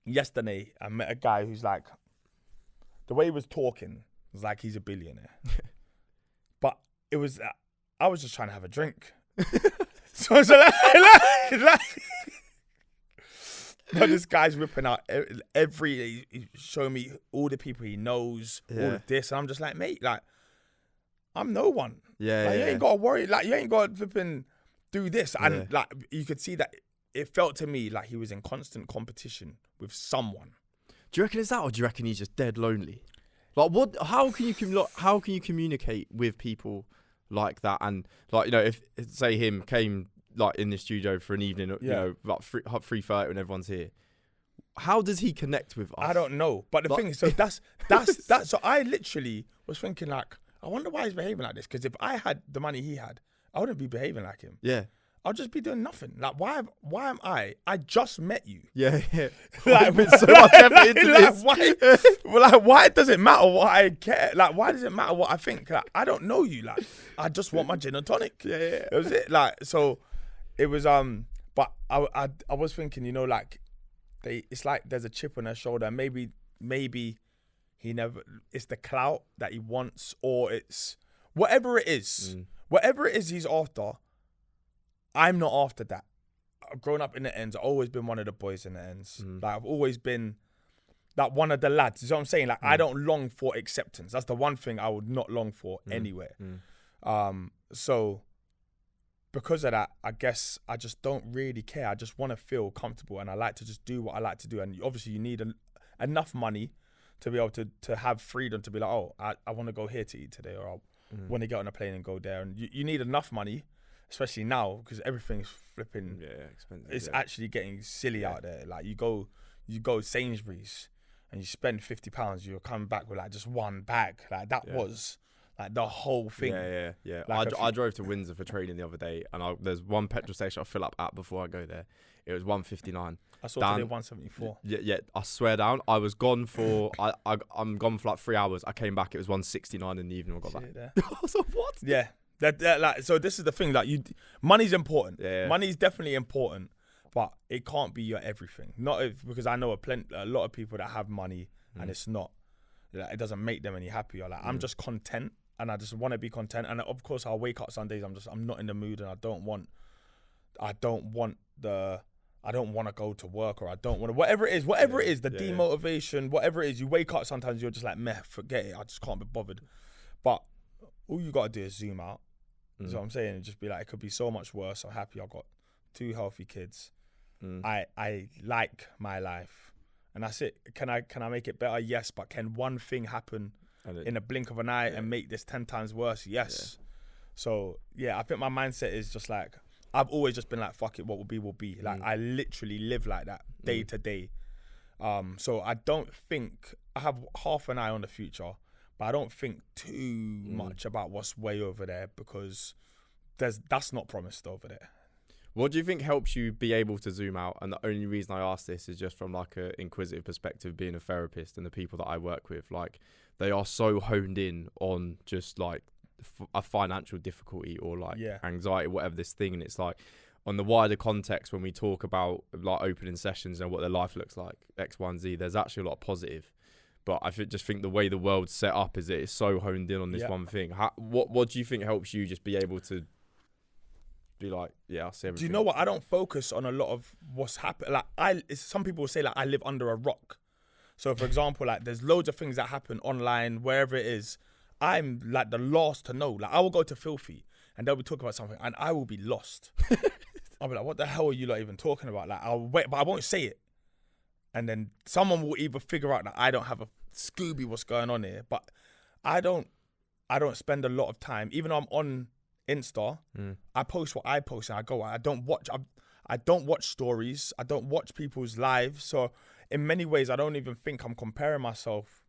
yesterday I met a guy who's like, the way he was talking was like he's a billionaire. But it was, I was just trying to have a drink. So I was like but this guy's ripping out he's showing me all the people he knows, all of this. And I'm just like, mate, like, I'm no one. You ain't got to worry. Like, you ain't got to flipping do this. And like, you could see that it felt to me like he was in constant competition with someone. Do you reckon it's that, or do you reckon he's just dead lonely? Like, what? How can you communicate with people like that? And like, you know, if say him came like in the studio for an evening, you know, like 3:30 when everyone's here, how does he connect with us? I don't know. But the thing is, so that's. So I literally was thinking like, I wonder why he's behaving like this. Because if I had the money he had, I wouldn't be behaving like him. Yeah. I'll just be doing nothing. Like, why am I? I just met you. Yeah. Like, with so much effort into this. Why does it matter what I care? Like, why does it matter what I think? Like, I don't know you. Like, I just want my gin and tonic. Yeah. That was it. Like, so it was. But I was thinking, you know, like, it's like there's a chip on their shoulder. Maybe he never. It's the clout that he wants, or it's whatever it is. Whatever it is he's after. I'm not after that. I've grown up in the ends. I've always been one of the boys in the ends. Like, I've always been like one of the lads. You know what I'm saying? Like, I don't long for acceptance. That's the one thing I would not long for anywhere. So because of that, I guess I just don't really care. I just want to feel comfortable, and I like to just do what I like to do. And obviously you need enough money to be able to have freedom to be like, oh, I want to go here to eat today, or I want to get on a plane and go there. And you need enough money, especially now, because everything's flipping. Expensive. It's actually getting silly out there. Like, you go Sainsbury's and you spend £50, you're coming back with like just one bag. Like, that was Like the whole thing. Yeah. Like I drove to Windsor for training the other day, and there's one petrol station I fill up at before I go there. It was 1.59. I saw today 1.74. Yeah. I swear down. I was gone for I'm gone for like 3 hours. I came back. It was 1.69 in the evening. I got back. There. I was like, what? Yeah. That like, so this is the thing. Like money's important. Yeah. Money's definitely important, but it can't be your everything. Because I know a lot of people that have money and it's not. Like, it doesn't make them any happier. Like I'm just content. And I just want to be content. And of course, I'll wake up some days. I'm not in the mood, and I don't want to go to work, or I don't want to, whatever it is, the demotivation, whatever it is, you wake up sometimes, you're just like, meh, forget it. I just can't be bothered. But all you got to do is zoom out. That's what I'm saying. And just be like, it could be so much worse. I'm happy I've got 2 healthy kids. I like my life. And that's it. Can I make it better? Yes. But can one thing happen in a blink of an eye and make this 10 times worse? Yes. So I think my mindset is just like, I've always just been like, fuck it, what will be will be. Like I literally live like that day to day. So I don't think, I have half an eye on the future, but I don't think too much about what's way over there, because that's not promised over there. What do you think helps you be able to zoom out? And the only reason I ask this is just from like an inquisitive perspective, being a therapist, and the people that I work with, like they are so honed in on just like a financial difficulty or like anxiety, whatever this thing. And it's like on the wider context, when we talk about like opening sessions and what their life looks like, X, Y, and Z, there's actually a lot of positive. But I just think the way the world's set up is that it's so honed in on this one thing. What do you think helps you just be able to be like, I'll see everything? Do you know what? I don't focus on a lot of what's happened. Like some people say like I live under a rock. So for example, like there's loads of things that happen online, wherever it is. I'm like the last to know. Like I will go to Filthy and they'll be talking about something and I will be lost. I'll be like, what the hell are you like even talking about? Like I'll wait, but I won't say it. And then someone will either figure out that I don't have a Scooby what's going on here. But I don't spend a lot of time, even though I'm on Insta, I post what I post and I go. I don't watch stories. I don't watch people's lives. So in many ways, I don't even think I'm comparing myself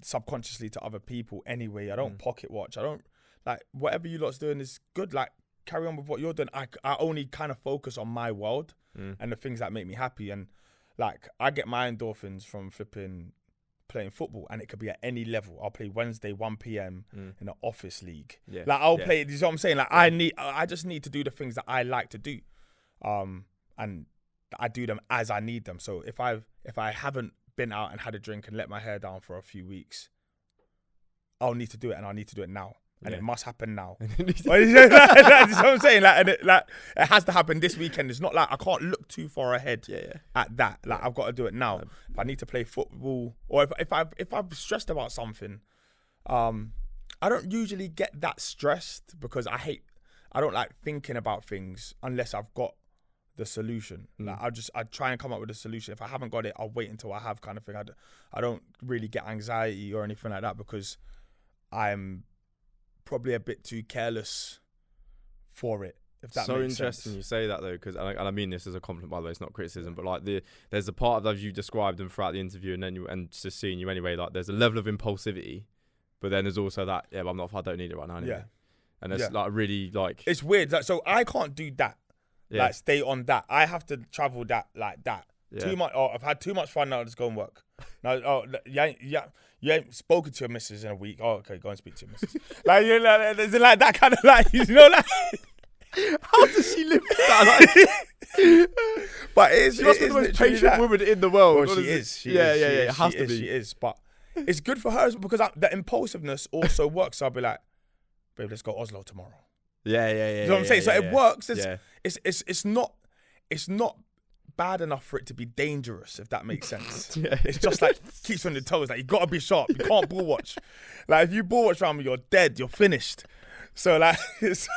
subconsciously to other people anyway. I don't pocket watch. I don't, like, whatever you lot's doing is good. Like, carry on with what you're doing. I only kind of focus on my world and the things that make me happy. And like, I get my endorphins from flipping playing football, and it could be at any level. I'll play Wednesday 1 p.m. in the office league. Like I'll play. You know what I'm saying? Like I just need to do the things that I like to do, and I do them as I need them. So if I haven't been out and had a drink and let my hair down for a few weeks, I'll need to do it, and I'll need to do it now. And it must happen now. That's what I'm saying. Like, and it has to happen this weekend. It's not like I can't look too far ahead at that. Like I've got to do it now. If I need to play football, or if I'm stressed about something, I don't usually get that stressed because I don't like thinking about things unless I've got the solution. Like I try and come up with a solution. If I haven't got it, I'll wait until I have, kind of thing. I don't really get anxiety or anything like that because I'm probably a bit too careless for it, if that makes sense. So interesting you say that though, because and I mean this as a compliment, by the way, it's not criticism, but like there's a part of that you described them throughout the interview, and just seeing you anyway, like there's a level of impulsivity, but then there's also that but I don't need it right now anyway. And it's like really like, it's weird. Like, so I can't do that. Like stay on that. I have to travel that like that. Too much. Oh, I've had too much fun now. Let's go and work. No, you ain't spoken to your missus in a week. Oh, okay, go and speak to your missus. Like, you know, there's like that kind of like, you know, like. How does she live with that? Like, but it's she must be the most patient woman in the world. Well, she is. It has to be. She is. But it's good for her because the impulsiveness also works. So I'll be like, babe, let's go Oslo tomorrow. Yeah. You know what I'm saying? So it works. It's not bad enough for it to be dangerous, if that makes sense. It's just like keeps on your toes. Like, you gotta be sharp. You can't ball watch. Like, if you ball watch around me, you're dead. You're finished. So like, it's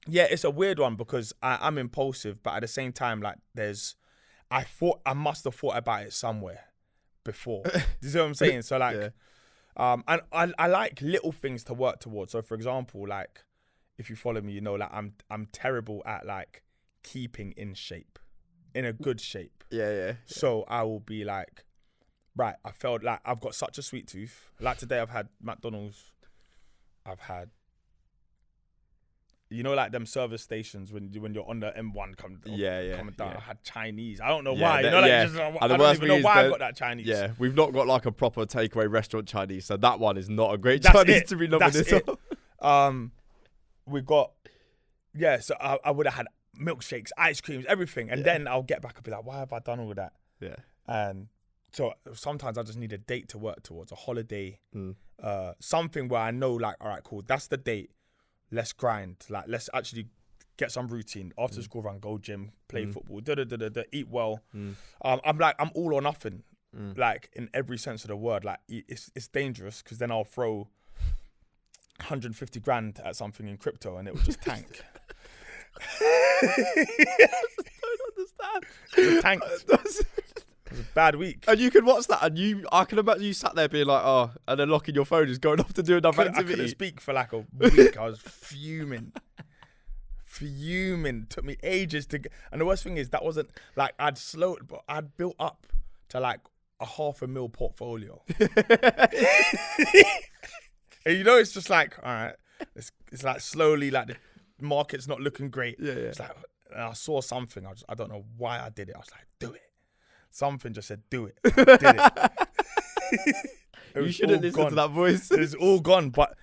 it's a weird one because I'm impulsive, but at the same time, like, I must have thought about it somewhere before. Do you see what I'm saying? So like, and I like little things to work towards. So for example, like, if you follow me, you know, like I'm terrible at like keeping in shape, in a good shape. Yeah. So I will be like right, I felt like I've got such a sweet tooth. Like today, I've had McDonald's. I've had, you know, like them service stations when you're on the M1 coming down. Yeah. I had Chinese. I don't know Yeah, why. that- You know, like yeah. just, And I the don't worst even thing know is why I that- got that Chinese. Yeah, we've not got like a proper takeaway restaurant Chinese, so that one is not a great That's Chinese it. to be loving That's this it. up. We got, so I would have had milkshakes, ice creams, everything, and then I'll get back and be like, why have I done all of that? Yeah. And so sometimes I just need a date to work towards, a holiday, something where I know, like, all right, cool, that's the date. Let's grind. Like, let's actually get some routine. After school run, go gym, play football, eat well. I'm all or nothing, like in every sense of the word. Like it's dangerous because then I'll throw 150 grand at something in crypto and it will just tank. I don't understand. It tanked. It was a bad week. And you can watch that, and I can imagine you sat there being like, oh, and then locking your phone, just going off to do another I activity. couldn't speak for like a week. I was fuming. Took me ages to get. And the worst thing is that wasn't like I'd built up to like a $500,000 portfolio. And you know, it's just like, all right, it's like slowly, like the market's not looking great. Yeah. It's like, and I saw something. I don't know why I did it. I was like, do it. Something just said, do it. I did it. You shouldn't listen to that voice. It's all gone. But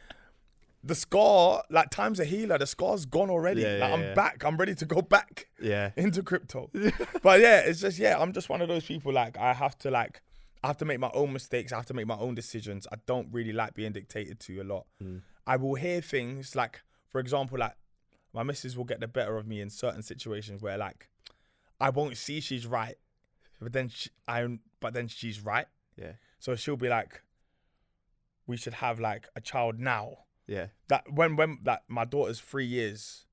the scar, like, time's a healer. The scar's gone already. I'm back. I'm ready to go back into crypto. But yeah, it's just, I'm just one of those people, like, I have to make my own mistakes. I have to make my own decisions. I don't really like being dictated to a lot. I will hear things like, for example, like, my missus will get the better of me in certain situations where, like, I won't see she's right, but then she's right. Yeah. So she'll be like, we should have like a child now. Yeah. That when that my daughter's 3 years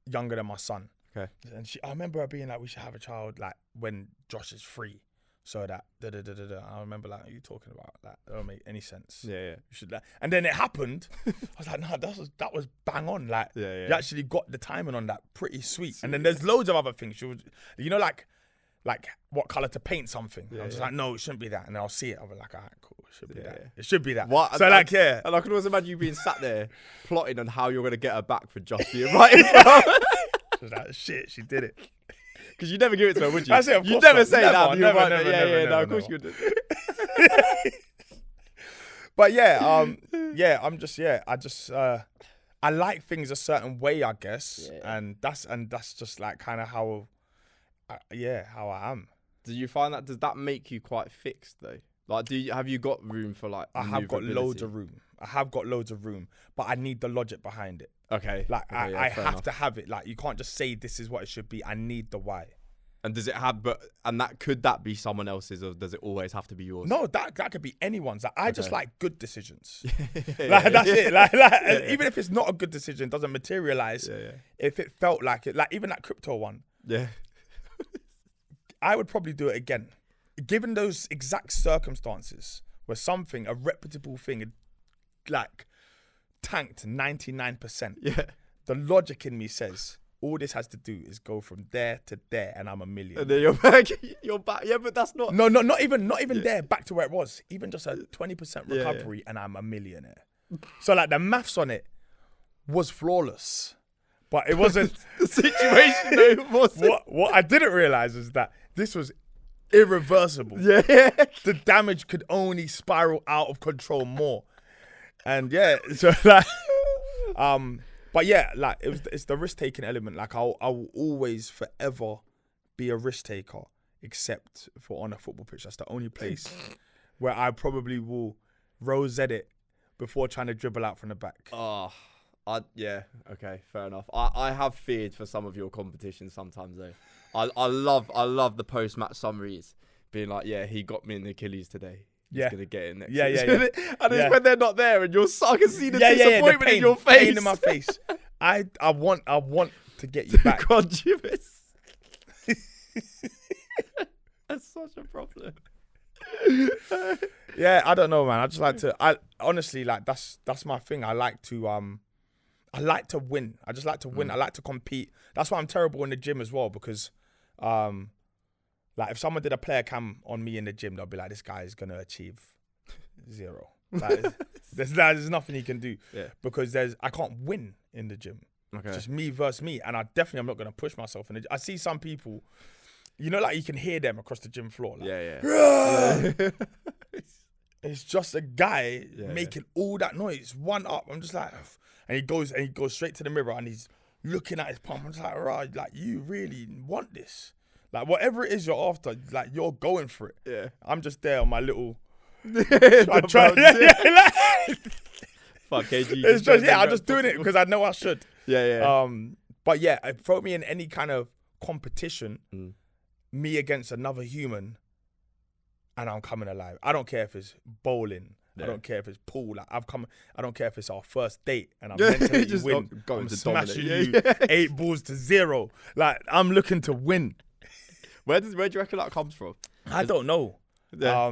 younger than my son. Okay. And I remember her being like, we should have a child like when Josh is 3. So that I remember like, what are you talking about? That don't make any sense. Yeah. You should, and then it happened. I was like, no, that was bang on. Like, you actually got the timing on that pretty sweet. And then there's loads of other things. You know, like what color to paint something. I was just like, no, it shouldn't be that. And then I'll see it. I'll be like, all right, cool. It should be that. It should be that. What? So like, yeah. And I can always imagine you being sat there plotting on how you're going to get her back for just being right as well. She was like, shit, she did it. Because you never give it to her, would you? I say, of course You'd never not. say Never, that. never, No, of course you wouldn't. But I'm just, I like things a certain way, I guess. Yeah. And that's just like kind of how I am. Do you find that, does that make you quite fixed though? Like, have you got room for like I have got loads of room. But I need the logic behind it. Okay. Like, Okay, I fair have enough. to have it. Like, you can't just say this is what it should be. I need the why. And does it have, could that be someone else's, or does it always have to be yours? No, that could be anyone's. Like, I just like good decisions. Yeah, That's it. Even if it's not a good decision, it doesn't materialize. Yeah. If it felt like it, like even that crypto one, Yeah. I would probably do it again. Given those exact circumstances where something, a reputable thing, had, like, tanked 99%. Yeah. The logic in me says all this has to do is go from there to there, and I'm a million. And then you're back. You're back. Yeah, but that's not. No, not even there, back to where it was. Even just a 20% recovery, and I'm a millionaire. So like the maths on it was flawless, but it wasn't The situation though, it wasn't. what I didn't realize is that this was irreversible. Yeah. The damage could only spiral out of control more. And so like, but yeah, like it's the risk taking element. Like I will always forever be a risk taker, except for on a football pitch. That's the only place where I probably will rosette it before trying to dribble out from the back. Oh, okay, fair enough. I have feared for some of your competitions sometimes though. I love the post match summaries being like, yeah, he got me in the Achilles today. He's gonna get it next. Yeah. And it's when they're not there, and I can see the disappointment the pain, in your face. Pain in my face. I want to get you back. Conjubus. That's such a problem. Yeah, I don't know, man. I just like to. I honestly like that's my thing. I like to win. I just like to win. I like to compete. That's why I'm terrible in the gym as well, because Like if someone did a player cam on me in the gym, they'll be like, this guy is gonna achieve 0. Like, there's nothing he can do because I can't win in the gym. Okay. It's just me versus me, and I definitely am not gonna push myself. I see some people, you know, like you can hear them across the gym floor. Like, yeah. It's just a guy making all that noise, one up. I'm just like, and he goes straight to the mirror and he's looking at his pump. I'm just like, right, like you really want this, like whatever it is you're after, like you're going for it. Yeah, I'm just there on my little. I try. Fuck KG. It's just I'm just doing it because I know I should. Yeah. But yeah, throw me in any kind of competition, me against another human, and I'm coming alive. I don't care if it's bowling. I don't care if it's pool. Like I don't care if it's our first date and I'm mentally just win. going I'm to smashing dominate. you 8 balls to 0. Like I'm looking to win. Where do you reckon that comes from? I don't know. Yeah.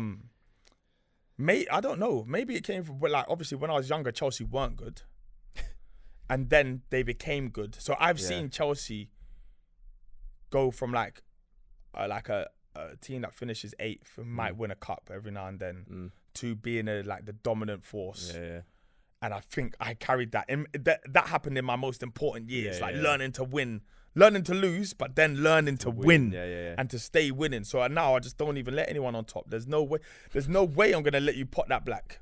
I don't know. Maybe it came from, like, obviously when I was younger, Chelsea weren't good, and then they became good. So I've seen Chelsea go from like a team that finishes 8th and might win a cup every now and then to being the dominant force. Yeah. And I think I carried that. That happened in my most important years, learning to win. Learning to lose, but then learning to win. And to stay winning. So now I just don't even let anyone on top. There's no way I'm going to let you pot that black.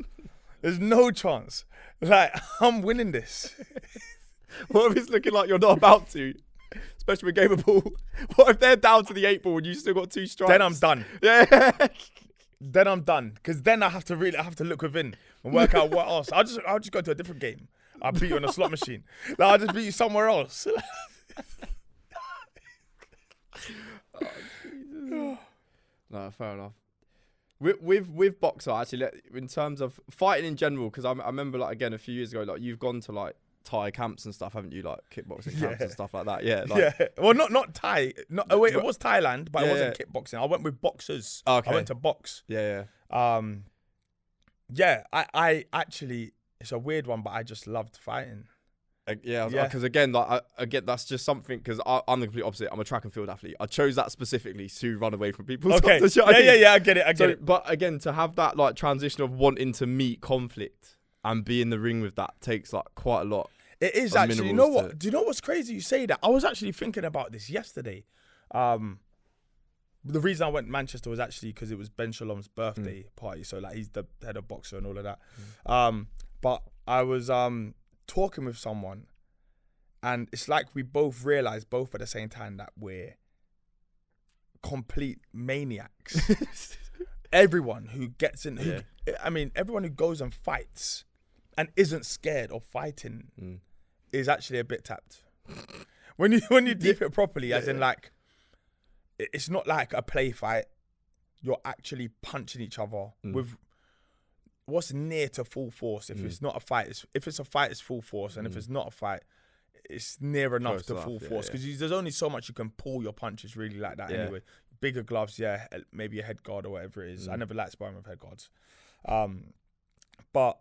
There's no chance. Like, I'm winning this. What if it's looking like you're not about to? Especially with game of ball. What if they're down to the 8 ball and you still got 2 strikes? Then I'm done. Yeah. Then I'm done. Because then I have to look within and work out what else. I'll just go to a different game. I'll beat you on a slot machine. Like, I'll just beat you somewhere else. No, fair enough. With boxer, actually, in terms of fighting in general, because I remember, like, again, a few years ago, like, you've gone to, like, Thai camps and stuff, haven't you? Like, kickboxing camps and stuff like that. Yeah. Like, Well, not Thai. It was Thailand, but it wasn't kickboxing. I went with boxers. Okay. I went to box. Yeah. I actually, it's a weird one, but I just loved fighting. Because again, like that's just something. Because I'm the complete opposite. I'm a track and field athlete. I chose that specifically to run away from people. Okay. I get it. But again, to have that like transition of wanting to meet conflict and be in the ring with that takes like quite a lot. It is actually. You know what? Do you know what's crazy? You say that. I was actually thinking about this yesterday. The reason I went to Manchester was actually because it was Ben Shalom's birthday party. So like he's the head of boxer and all of that. But I was talking with someone, and it's like we both realised both at the same time that we're complete maniacs. Everyone who gets in, everyone who goes and fights and isn't scared of fighting is actually a bit tapped. When you deep it properly, as in like, it's not like a play fight. You're actually punching each other with what's near to full force. If it's not a fight, if it's a fight, it's full force, and if it's not a fight, it's near enough to full force. Because there's only so much you can pull your punches really like that. Anyway, bigger gloves, maybe a head guard or whatever it is. I never liked sparring with head guards, but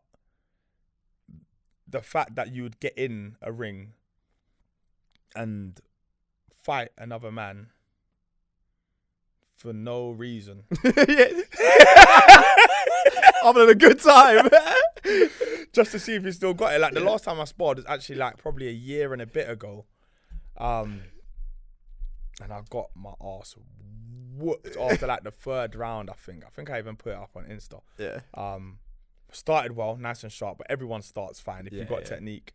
the fact that you would get in a ring and fight another man for no reason. I'm having a good time. Just to see if you still got it. Like the last time I sparred was actually like probably a year and a bit ago. And I got my ass whooped after like the 3rd round, I think. I think I even put it up on Insta. Yeah. Started well, nice and sharp, but everyone starts fine if you've got technique.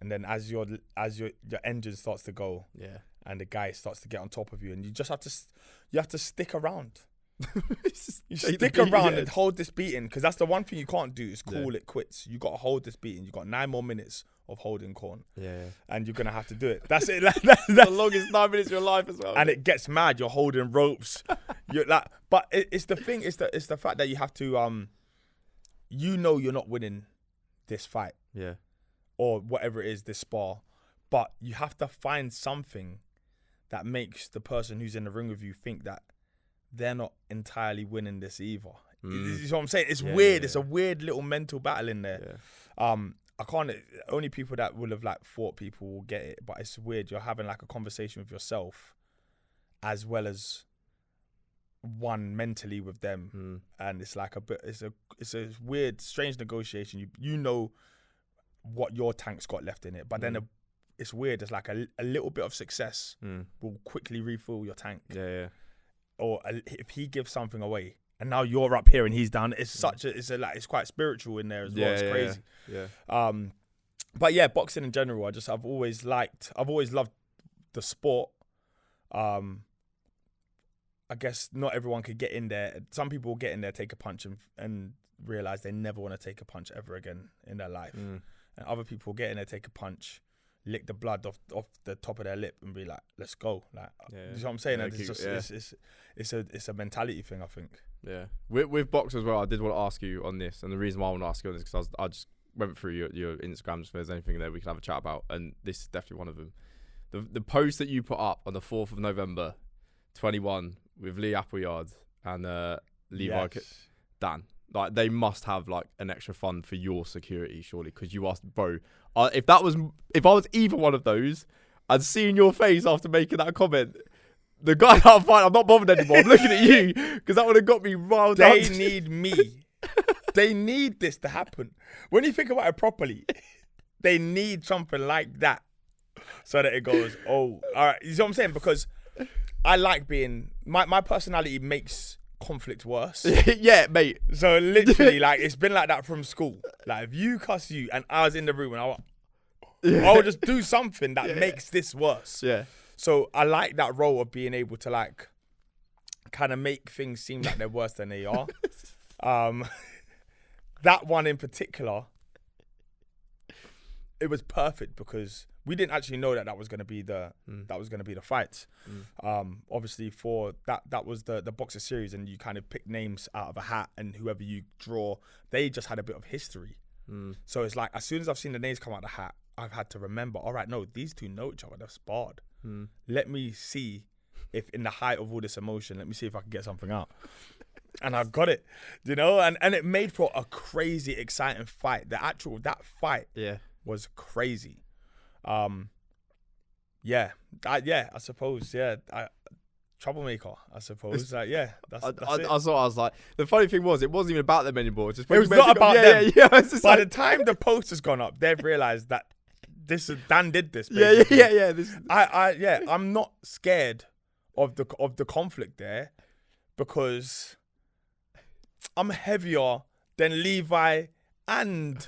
And then as your engine starts to go, and the guy starts to get on top of you, and you just have to stick around. You stick around and hold this beating, because that's the one thing you can't do is call it quits. You got to hold this beating. You got 9 more minutes of holding corn. And you're gonna have to do it. That's it. That's the longest 9 minutes of your life as well. And it gets mad. You're holding ropes. You're like, but it's the thing. It's the fact that you have to you're not winning this fight. Or whatever it is, this spar, but you have to find something that makes the person who's in the ring with you think that they're not entirely winning this either. You see what I'm saying? It's weird. It's a weird little mental battle in there. I can't. Only people that will have like fought people will get it, but it's weird. You're having like a conversation with yourself, as well as one mentally with them, and it's like it's a weird, strange negotiation. You know what your tank's got left in it, but then it's weird. It's like a little bit of success will quickly refill your tank. Yeah. Or if he gives something away, and now you're up here and he's down, it's it's quite spiritual in there as well. It's crazy. Yeah. But yeah, boxing in general, I've always loved the sport. I guess not everyone could get in there. Some people get in there, take a punch, and realize they never want to take a punch ever again in their life. And other people get in there, take a punch, lick the blood off the top of their lip, and be like, "Let's go!" Like, you know what I'm saying? It's a mentality thing, I think. Yeah. With box as well, I did want to ask you on this, and the reason why I want to ask you on this because I just went through your Instagrams. If there's anything there we can have a chat about, and this is definitely one of them. The post that you put up on the 4th of November, 21, with Lee Appleyard and Levi Dan. Like, they must have like an extra fund for your security, surely, because you asked, bro. If I was either one of those, and seeing your face after making that comment, the guy that I'm fighting, I'm not bothered anymore. I'm looking at you because that would have got me riled up. They need me. They need this to happen. When you think about it properly, they need something like that so that it goes, oh, all right. You know what I'm saying? Because I like being, my personality makes conflict worse. Yeah, mate. So literally, like, it's been like that from school. Like, if you cuss you and I was in the room and I will just do something that makes this worse. Yeah. So I like that role of being able to like kind of make things seem like they're worse than they are. That one in particular, it was perfect because we didn't actually know that was going to be the fight. Obviously, for that was the boxer series, and you kind of pick names out of a hat, and whoever you draw, they just had a bit of history. So it's like, as soon as I've seen the names come out of the hat, I've had to remember, all right, no, these two know each other, they've sparred. Let me see if in the height of all this emotion, let me see if I can get something out. And I got it, you know, and it made for a crazy, exciting fight. That fight was crazy. I suppose, troublemaker, I suppose. That's it. I was like, the funny thing was, it wasn't even about them anymore. It was not about them. By the time the post has gone up, they've realised that Dan did this. Basically. Yeah. I'm not scared of the conflict there because I'm heavier than Levi and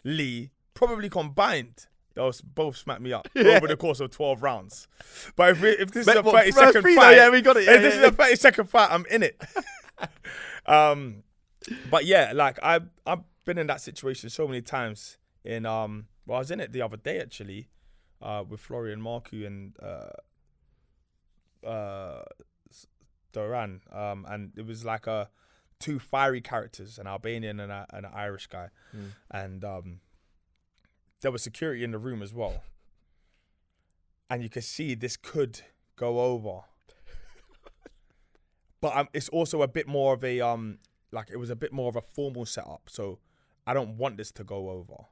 Lee probably combined. They'll both smack me up over the course of 12 rounds. But if this is a 30-second fight, we got it. If this is a 30-second fight, I'm in it. But yeah, like I've been in that situation so many times. I was in it the other day actually, with Florian Marku and Duran, and it was like two fiery characters, an Albanian and an Irish guy, and there was security in the room as well, and you could see this could go over, but it's also a bit more of a it was a bit more of a formal setup, so I don't want this to go over.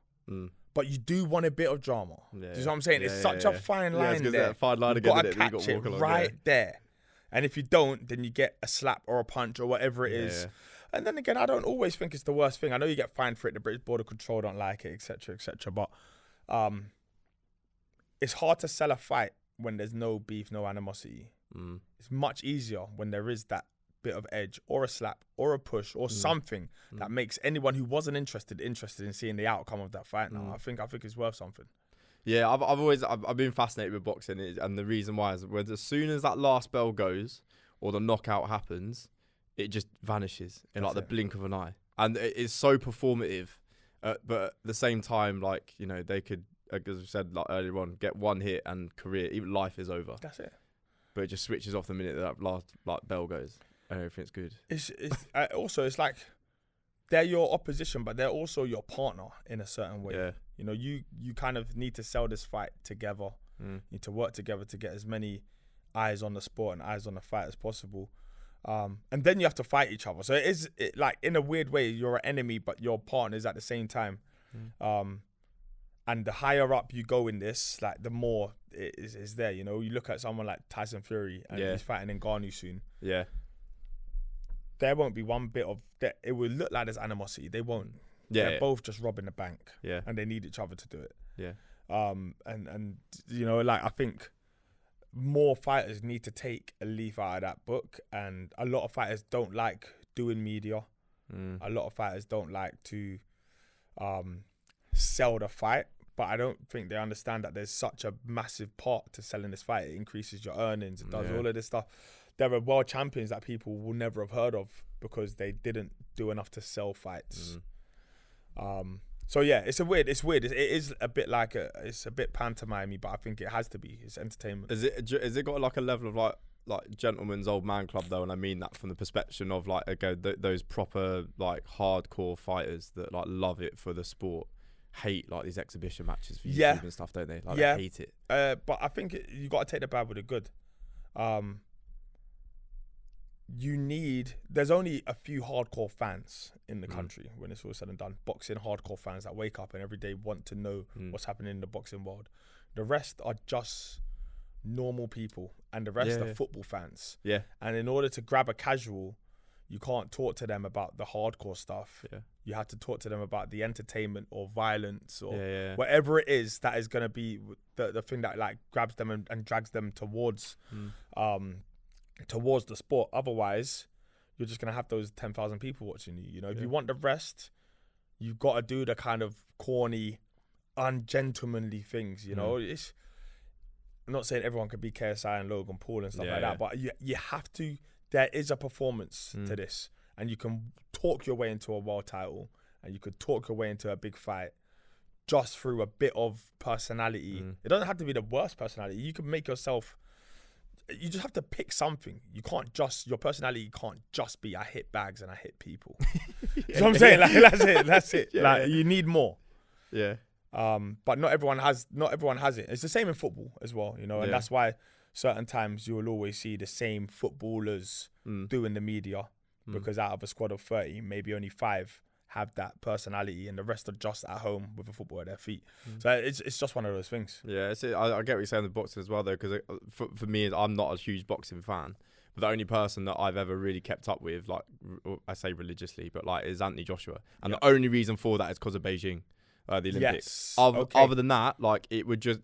But you do want a bit of drama. Do you know what I'm saying? It's such a fine line there. That fine line You've again, got to catch it right there. And if you don't, then you get a slap or a punch or whatever it is. And then again, I don't always think it's the worst thing. I know you get fined for it. The British Border Control don't like it, etc., etc. But it's hard to sell a fight when there's no beef, no animosity. It's much easier when there is that bit of edge or a slap or a push or something that makes anyone who wasn't interested in seeing the outcome of that fight now. I think it's worth something. Yeah, I've been fascinated with boxing, and the reason why is when as soon as that last bell goes or the knockout happens, it just vanishes in like the blink of an eye, and it's so performative. But at the same time, like, you know, they could, as we said like earlier on, get one hit and even life is over. That's it. But it just switches off the minute that last like bell goes. And everything's good. It's also, it's like they're your opposition, but they're also your partner in a certain way. Yeah. You know, you kind of need to sell this fight together. You need to work together to get as many eyes on the sport and eyes on the fight as possible. And then you have to fight each other. So it like, in a weird way, you're an enemy, but you're partners at the same time. And the higher up you go in this, like, the more it is there. You know, you look at someone like Tyson Fury, and he's fighting in Ngannou soon. Yeah. there won't be one bit of that. It will look like there's animosity. They won't. Yeah, They're both just robbing the bank. Yeah. And they need each other to do it. Yeah. And you know, like, I think more fighters need to take a leaf out of that book. And a lot of fighters don't like doing media. A lot of fighters don't like to sell the fight. But I don't think they understand that there's such a massive part to selling this fight. It increases your earnings. It does all of this stuff. There are world champions that people will never have heard of because they didn't do enough to sell fights. So yeah, it's weird. It is a bit like it's a bit pantomime-y, but I think it has to be. It's entertainment. Is it got like a level of like gentleman's old man club though? And I mean that from the perspective of like, again, those proper like hardcore fighters that like love it for the sport. Hate like these exhibition matches for YouTube and stuff, don't they? Like, they hate it. But I think you got to take the bad with the good. There's only a few hardcore fans in the country when it's all said and done. Boxing hardcore fans that wake up and every day want to know what's happening in the boxing world. The rest are just normal people, and the rest are football fans. Yeah. And in order to grab a casual, you can't talk to them about the hardcore stuff. Yeah. You have to talk to them about the entertainment or violence or whatever it is that is going to be the thing that like grabs them and drags them towards the sport. Otherwise, you're just going to have those 10,000 people watching you. You know, if you want the rest, you've got to do the kind of corny, ungentlemanly things, you know. I'm not saying everyone could be KSI and Logan Paul and stuff like that, but you have to. There is a performance to this, and you can talk your way into a world title, and you could talk your way into a big fight just through a bit of personality. It doesn't have to be the worst personality. You can make yourself. You just have to pick something. Your personality can't just be I hit bags and I hit people. You know what I'm saying? Like, that's it. You need more. Yeah. But not everyone has it. It's the same in football as well, you know, and that's why certain times you will always see the same footballers doing the media because out of a squad of 30, maybe only 5 have that personality and the rest are just at home with a football at their feet. So it's just one of those things. Yeah, I get what you're saying with boxing as well though, because for me, I'm not a huge boxing fan. But the only person that I've ever really kept up with, like I say religiously, but like is Anthony Joshua. And the only reason for that is because of Beijing. The Olympics. Other than that, like it would just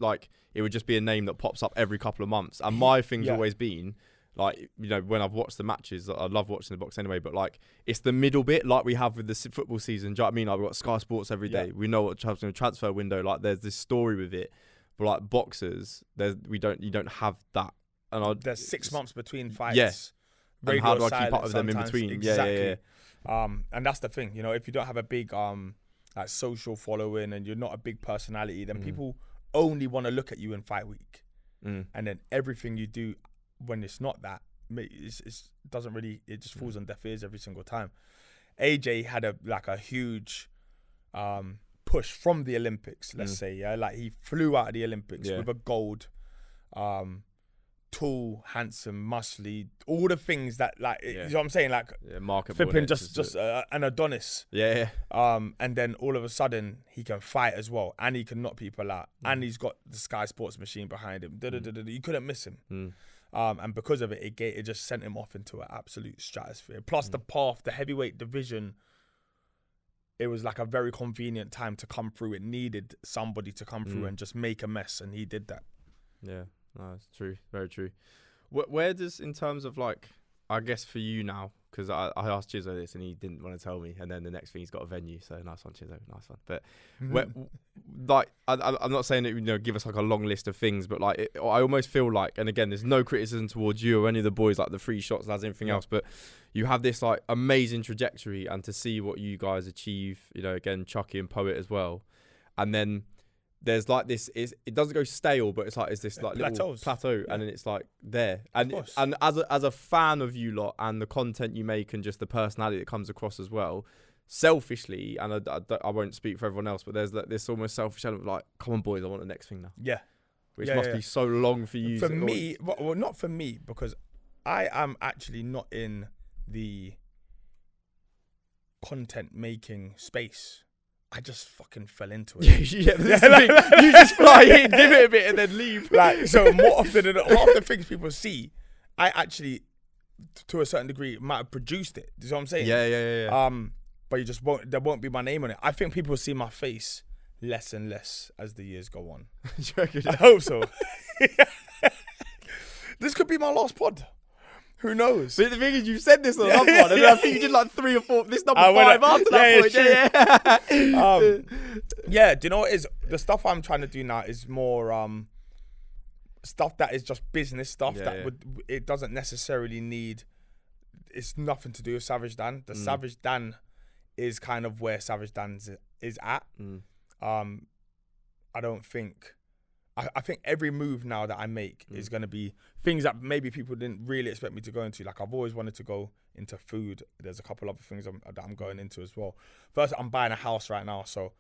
be a name that pops up every couple of months. And my thing's always been like, you know, when I've watched the matches, I love watching the box anyway. But like, it's the middle bit, like we have with the football season. Do you know what I mean? Like we've got Sky Sports every day. We know what's happening in the transfer window. Like there's this story with it. But like boxers, you don't have that. And there's 6 months between fights. Yes. Yeah. And how do I keep up with them in between? Exactly. Yeah. And that's the thing, you know, if you don't have a big like social following and you're not a big personality, then people only want to look at you in fight week. And then everything you do when it's not that, it just falls on deaf ears every single time. AJ had a huge push from the Olympics, let's say, like he flew out of the Olympics with a gold, tall, handsome, muscly, all the things that like you know what I'm saying, like flipping just an Adonis. And then all of a sudden he can fight as well, and he can knock people out, and he's got the Sky Sports machine behind him. You couldn't miss him. And because of it, it just sent him off into an absolute stratosphere. Plus the heavyweight division, it was like a very convenient time to come through. It needed somebody to come through and just make a mess, and he did that. Yeah. No, it's true. Very true. Where does, in terms of like, I guess for you now, because I asked Chizzo this and he didn't want to tell me, and then the next thing he's got a venue, so nice one, Chizzo, nice one. But like, I'm not saying that, you know, give us like a long list of things, but like, I almost feel like, and again, there's no criticism towards you or any of the boys, like the free shots, lads, anything else, but you have this like amazing trajectory, and to see what you guys achieve, you know, again, Chucky and Poet as well, and then there's like this, it doesn't go stale, but it's like, is this like little plateau, and then it's like there. And as a fan of you lot and the content you make and just the personality that comes across as well, selfishly, and I won't speak for everyone else, but there's like this almost selfish element of like, come on boys, I want the next thing now. Yeah. Which must be so long for you. For me, well, not for me, because I am actually not in the content making space. I just fucking fell into it. You just fly in, give it a bit, and then leave. Like, so more often than things people see, I actually to a certain degree, might have produced it. Do you know what I'm saying? Yeah. But there won't be my name on it. I think people will see my face less and less as the years go on. I hope so. This could be my last pod. Who knows? But the thing is, you said this on another one, and I think you did like 3 or 4. This number 5 after that point. Yeah. Do you know what it is? The stuff I'm trying to do now is more stuff that is just business stuff it doesn't necessarily need. It's nothing to do with Savage Dan. The Savage Dan is kind of where Savage Dan is at. I don't think. I think every move now that I make is going to be things that maybe people didn't really expect me to go into. Like, I've always wanted to go into food. There's a couple other things that I'm going into as well. First, I'm buying a house right now, so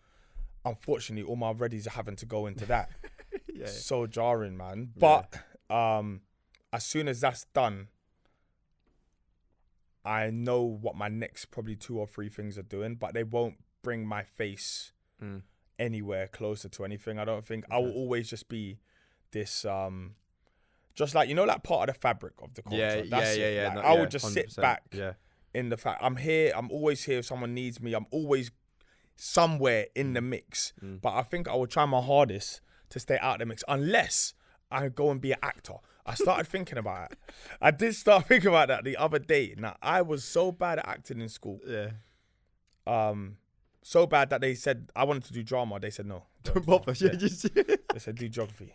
unfortunately, all my readies are having to go into that. So jarring, man. But as soon as that's done, I know what my next probably 2 or 3 things are doing, but they won't bring my face anywhere closer to anything. I don't think. I will always just be this just like, you know, like part of the fabric of the culture. Like, I will just 100%. Sit back in the fact I'm here. I'm always here if someone needs me. I'm always somewhere in the mix. But I think I will try my hardest to stay out of the mix unless I go and be an actor. I started thinking about it. I did start thinking about that the other day. Now, I was so bad at acting in school. So bad that they said I wanted to do drama. They said no. Don't bother. They said do geography.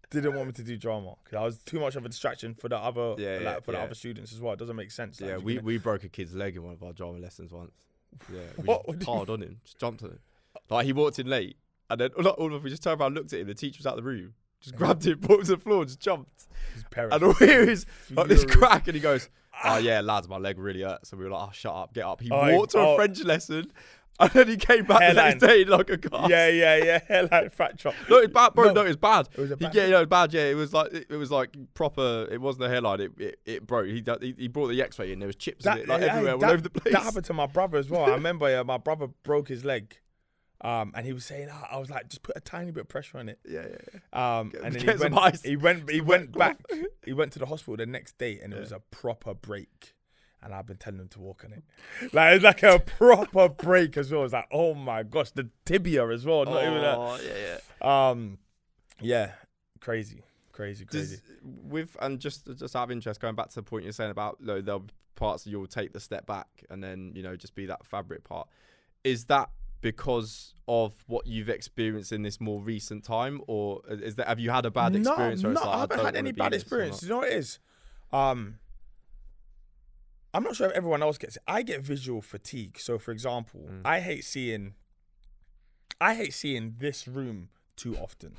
Didn't want me to do drama because I was too much of a distraction for the other the other students as well. It doesn't make sense. Yeah, we broke a kid's leg in one of our drama lessons once. Yeah, we just piled on him, just jumped on him. Like, he walked in late, and then all of us, we just turned around, looked at him. The teacher was out of the room, just grabbed him, put him to the floor, just jumped. And all he was like this crack, and he goes, "Oh yeah, lads, my leg really hurts." So we were like, "Oh, shut up, get up." He walked to a French lesson, and then he came back the next day like a car. Yeah, hairline fracture. No, it's bad, bro. No, it was bad. It was a bad. It was bad. Yeah, it was like proper. It wasn't a hairline. It broke. He brought the X-ray in. There was chips in it like everywhere, all over the place. That happened to my brother as well. I remember my brother broke his leg. And he was saying, I was like, just put a tiny bit of pressure on it. And then he went back. He went to the hospital the next day, and it was a proper break. And I've been telling him to walk on it. Like, it's like a proper break as well. It's like, oh my gosh, the tibia as well. Not even that. Yeah, crazy. And just out of interest, going back to the point you're saying about there'll be parts that you'll take the step back and then, you know, just be that fabric part. Is that because of what you've experienced in this more recent time, or have you had a bad experience? No, I haven't had any bad experience. You know what it is? I'm not sure if everyone else gets it. I get visual fatigue. So, for example, I hate seeing this room too often,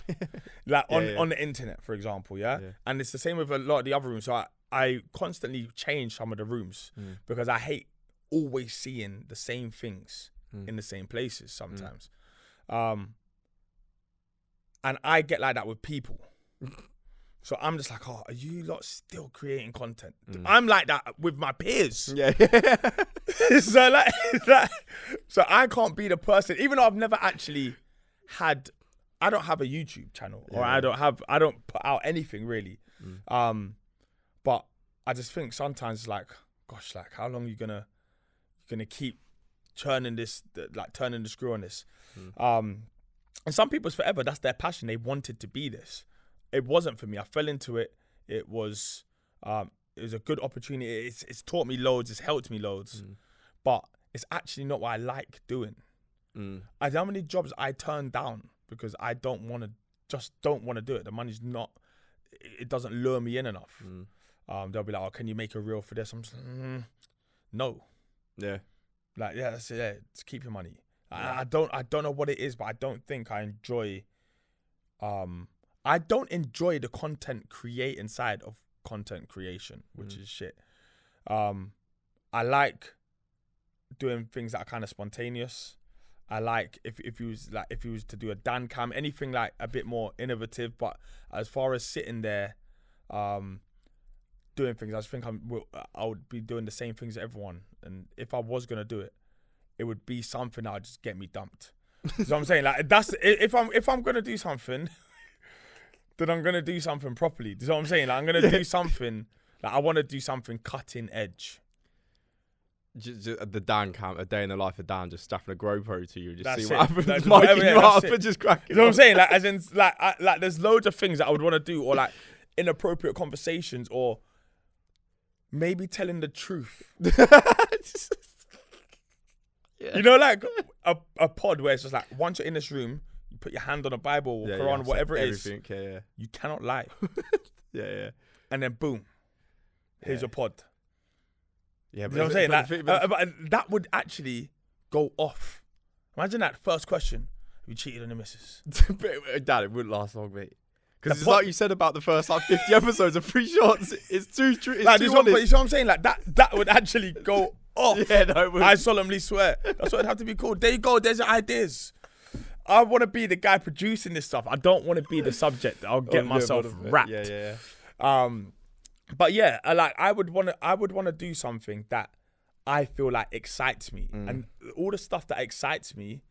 like on the internet, for example. And it's the same with a lot of the other rooms. So I constantly change some of the rooms because I hate always seeing the same things in the same places sometimes. And I get like that with people. So I'm just like, oh, are you lot still creating content? I'm like that with my peers. Yeah. So I can't be the person, even though I've never actually had, I don't have a YouTube channel or I don't put out anything really. But I just think sometimes it's like, gosh, like how long are you gonna keep turning the screw on this? And some people's forever, that's their passion. They wanted to be this. It wasn't for me. I fell into it. It was a good opportunity. It's taught me loads. It's helped me loads. But it's actually not what I like doing. I how many jobs I turned down because I don't want to do it. The money's not. It doesn't lure me in enough. They'll be like, "Oh, can you make a reel for this?" I'm just like, no. Yeah. Like, yeah, that's it. Yeah, just keep your money. I don't know what it is, but I don't think I enjoy. I don't enjoy the content creating side of content creation, which is shit. I like doing things that are kind of spontaneous. I like if you was to do a Dan cam, anything like a bit more innovative. But as far as sitting there, doing things, I just think I would be doing the same things as everyone. And if I was gonna do it, it would be something that would just get me dumped. You know what I'm saying? Like, that's if I'm gonna do something. then I'm gonna do something properly. Do you know what I'm saying? Like, I'm gonna do something. Like, I want to do something cutting edge. Just the Dan camp, a day in the life of Dan, just strapping a GoPro to you, just That's see what it. happens, That's miking whatever, you yeah, up that's it. and just cracking. You know what I'm saying? Like, as in, like, there's loads of things that I would want to do, or like inappropriate conversations, or maybe telling the truth. Yeah. You know, like a pod where it's just like, once you're in this room, you put your hand on a Bible or Quran, whatever it is. Yeah. You cannot lie. Yeah. And then boom, here's your pod. Yeah, You know what I'm saying? Like, but that would actually go off. Imagine that first question: have you cheated on your missus? Dad, it wouldn't last long, mate. Because it's like you said about the first like 50 episodes of Free Shots. It's too true. Like, you know what I'm saying? Like that would actually go off. Yeah, no, it would. I solemnly swear. That's what it'd have to be called. There you go. There's your ideas. I want to be the guy producing this stuff. I don't want to be the subject. I'll get myself wrapped. Yeah. But yeah, I would want to do something that I feel like excites me, and all the stuff that excites me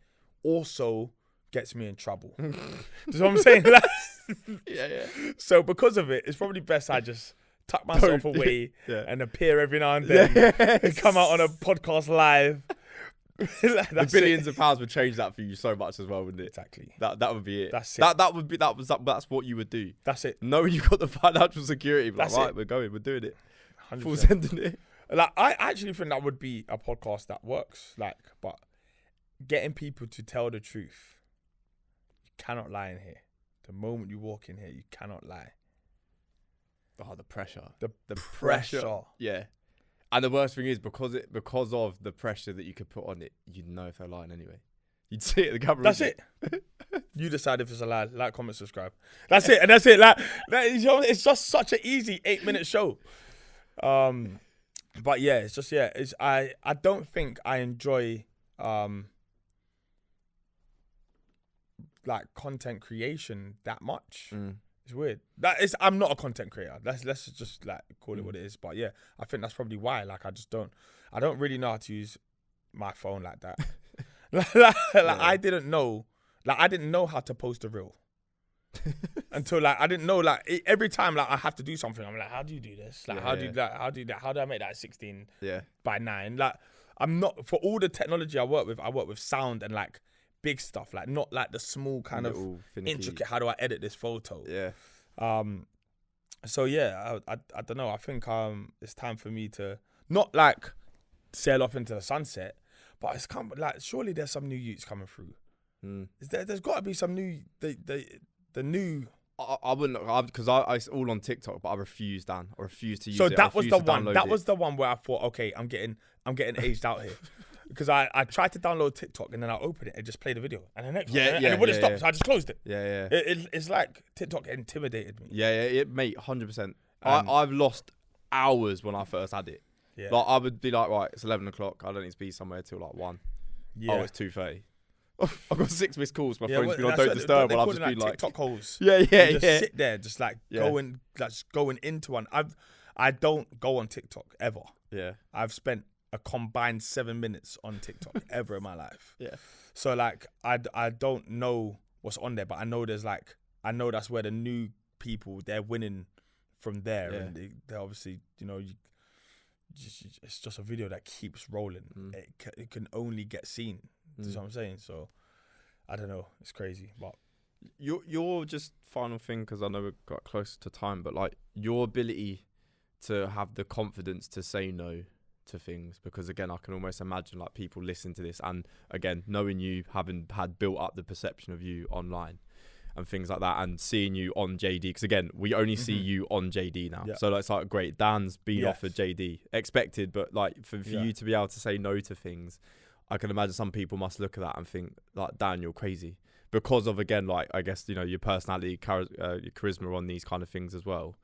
also gets me in trouble. Do you know what I'm saying? Like, Yeah. So because of it, it's probably best I just tuck myself away and appear every now and then and come out on a podcast live. The billions of pounds would change that for you so much as well, wouldn't it? Exactly. That would be it. That's it. That's what you would do. That's it. Knowing you've got the financial security, like, That's right, it. we're doing it. 100%. Full sending it. Like, I actually think that would be a podcast that works. Like, but getting people to tell the truth. You cannot lie in here. The moment you walk in here, you cannot lie. Oh, the pressure. The pressure. Yeah. And the worst thing is because of the pressure that you could put on it, you'd know if they're lying anyway. You'd see it at the camera. That's it. You decide if it's a lie. Like, comment, subscribe. That's it. And that's it. Like, it's just such an easy 8-minute show. But yeah, it's just I don't think I enjoy like content creation that much. It's weird. I'm not a content creator. Let's just like call it what it is. But yeah, I think that's probably why. Like, I don't really know how to use my phone like that. I didn't know how to post a reel until like I didn't know, like, every time like I have to do something, I'm like, how do you do this? Like, how do you do that? How do I make that 16 by 9? Like, I'm not, for all the technology I work with sound and like big stuff, like not like the small kind of intricate, how do I edit this photo? So yeah, I don't know. I think it's time for me to not like sail off into the sunset, but it's come like, surely there's some new youths coming through. There's got to be some new the new. I wouldn't, because I all on TikTok, but I refuse, Dan. I refuse to use so it. So that was the one. That it. was the one where I thought, okay, I'm getting aged out here. Because I tried to download TikTok and then I opened it and just played the video and the next one, and it wouldn't stop, so I just closed it. It's like TikTok intimidated me. Mate, 100%. I've lost hours when I first had it. Like, I would be like, right, it's 11 o'clock. I don't need to be somewhere till like 1. Oh, it's 2:30. I've got 6 missed calls. My phone's been on Don't Disturb, and I've just been like TikTok holes. Just sit there, just like going into one. I don't go on TikTok ever. I've spent a combined 7 minutes on TikTok ever in my life. So like, I don't know what's on there, but I know that's where the new people, they're winning from there, and they obviously, you know, it's just a video that keeps rolling. It can only get seen. That's what I'm saying. So I don't know. It's crazy, but your just final thing, because I know we've got close to time, but like your ability to have the confidence to say no to things, because again, I can almost imagine like people listen to this, and again, knowing you, having had built up the perception of you online and things like that, and seeing you on JD, because again, we only see you on JD now. So it's like, great, Dan's been offered JD, expected, but like for you to be able to say no to things, I can imagine some people must look at that and think like, Dan, you're crazy, because of, again, like, I guess, you know, your personality, your charisma on these kind of things as well.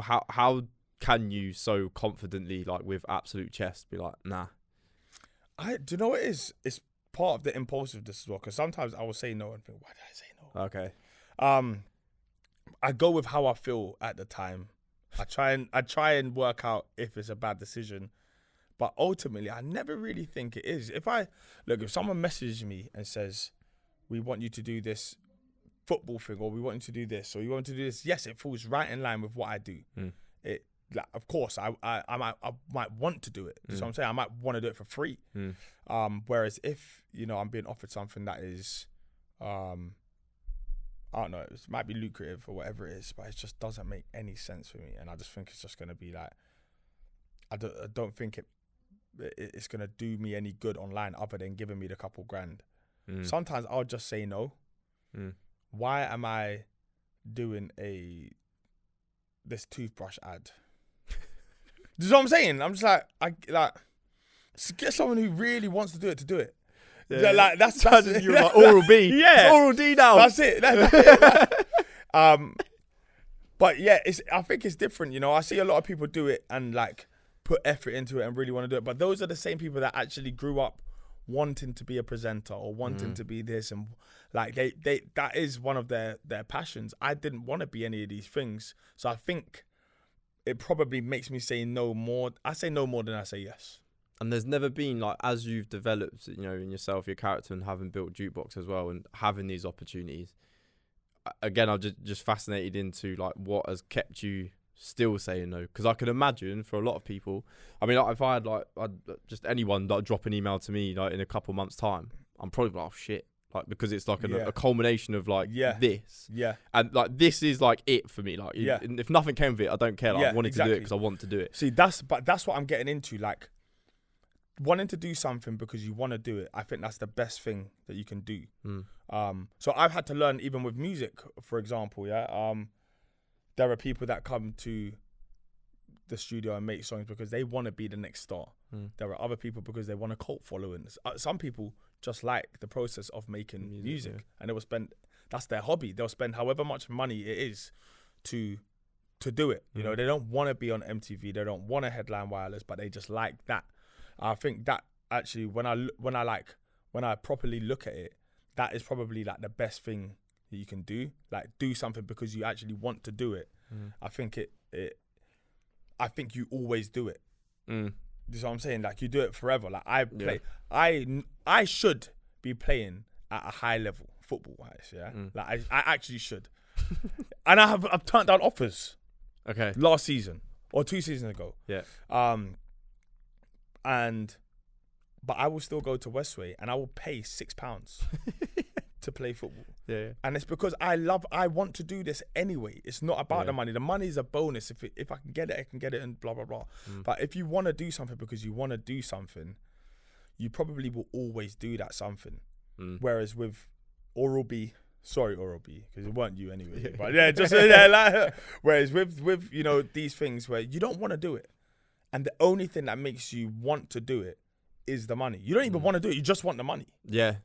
How can you so confidently, like with absolute chest, be like, nah? Do you know what it is? It's part of the impulsiveness as well, because sometimes I will say no and think, why did I say no? Okay. I go with how I feel at the time. I try and work out if it's a bad decision, but ultimately I never really think it is. If someone messages me and says, we want you to do this football thing, or we want you to do this, or you want to do this. Yes, it falls right in line with what I do. It, like, of course, I might want to do it. So I'm saying I might want to do it for free. Whereas if, you know, I'm being offered something that is, I don't know, it might be lucrative or whatever it is, but it just doesn't make any sense for me. And I just think it's just going to be like, I don't think it's going to do me any good online other than giving me the couple grand. Sometimes I'll just say no. Why am I doing this toothbrush ad? Do you know what I'm saying? I'm just like, get someone who really wants to do it. Yeah, like that's you're like Oral B. Yeah, it's Oral D now. That's it. That's it. But yeah, I think it's different. You know, I see a lot of people do it and like put effort into it and really want to do it. But those are the same people that actually grew up wanting to be a presenter or wanting to be this, and like they that is one of their passions. I didn't want to be any of these things, so I think it probably makes me say no more. I say no more than I say yes. And there's never been, like, as you've developed, you know, in yourself, your character, and having built Juke Box as well, and having these opportunities, again, I'm just fascinated into like what has kept you still saying no, because I can imagine for a lot of people, I mean, like, if I had like just anyone like drop an email to me like in a couple months time, I'm probably like, oh shit, like, because it's like a culmination of like this, and like this is like it for me, like if nothing came of it, I don't care, like, I wanted to do it because I want to do it. See, that's what I'm getting into, like wanting to do something because you want to do it. I think that's the best thing that you can do. So I've had to learn, even with music, for example, there are people that come to the studio and make songs because they want to be the next star. There are other people because they want a cult following. Some people just like the process of making music, and they will spend, that's their hobby. They'll spend however much money it is to do it. You know, they don't want to be on MTV. They don't want to headline Wireless, but they just like that. I think that actually, when I properly look at it, that is probably like the best thing that you can do. Like, do something because you actually want to do it. I think I think you always do it. You know what I'm saying? Like, you do it forever. Like, I should be playing at a high level football wise. Like I actually should. And I've turned down offers. Okay. Last season or 2 seasons ago. But I will still go to Westway and I will pay £6 to play football. And it's because I want to do this anyway. It's not about the money. The money is a bonus. If I can get it, I can get it, and blah, blah, blah. But if you want to do something because you want to do something, you probably will always do that something. Whereas with Oral B, because it weren't you anyway. But whereas with you know, these things where you don't want to do it, and the only thing that makes you want to do it is the money. You don't even want to do it. You just want the money. Yeah.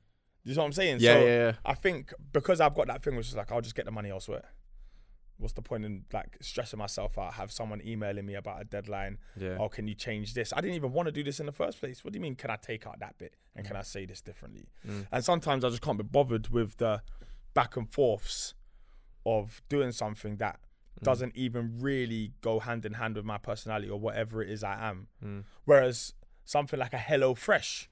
You know what I'm saying? Yeah. I think because I've got that thing, which is like, I'll just get the money elsewhere. What's the point in like stressing myself out? Have someone emailing me about a deadline. Oh, can you change this? I didn't even want to do this in the first place. What do you mean? Can I take out that bit? And can I say this differently? And sometimes I just can't be bothered with the back and forths of doing something that doesn't even really go hand in hand with my personality or whatever it is I am. Whereas something like a Hello Fresh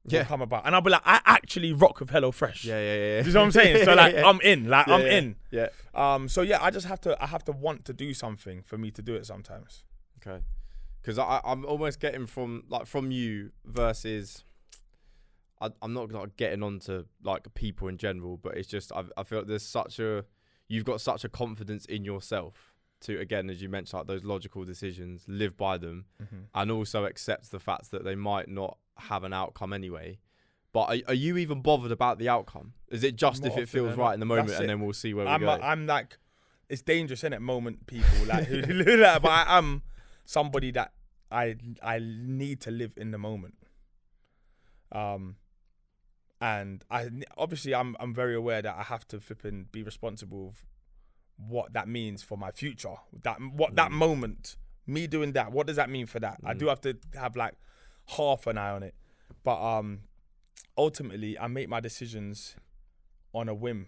will come about, and I'll be like, I actually rock with Hello Fresh. Yeah. Do you know what I'm saying? So like, I'm in. Like, I'm in. Yeah. So yeah, I have to want to do something for me to do it sometimes. Okay. Because I'm almost getting from you versus. I'm not like getting onto like people in general, but it's just I feel like you've got such a confidence in yourself to, again, as you mentioned, like those logical decisions, live by them, and also accept the fact that they might not have an outcome anyway. But are you even bothered about the outcome? Is it just if it feels right in the moment, and then we'll see where we go? I'm like, it's dangerous, isn't it? Moment people like, but I am somebody that I need to live in the moment. And I'm very aware that I have to flip and be responsible of what that means for my future. That moment, me doing that, what does that mean for that? I do have to have like half an eye on it. But ultimately, I make my decisions on a whim.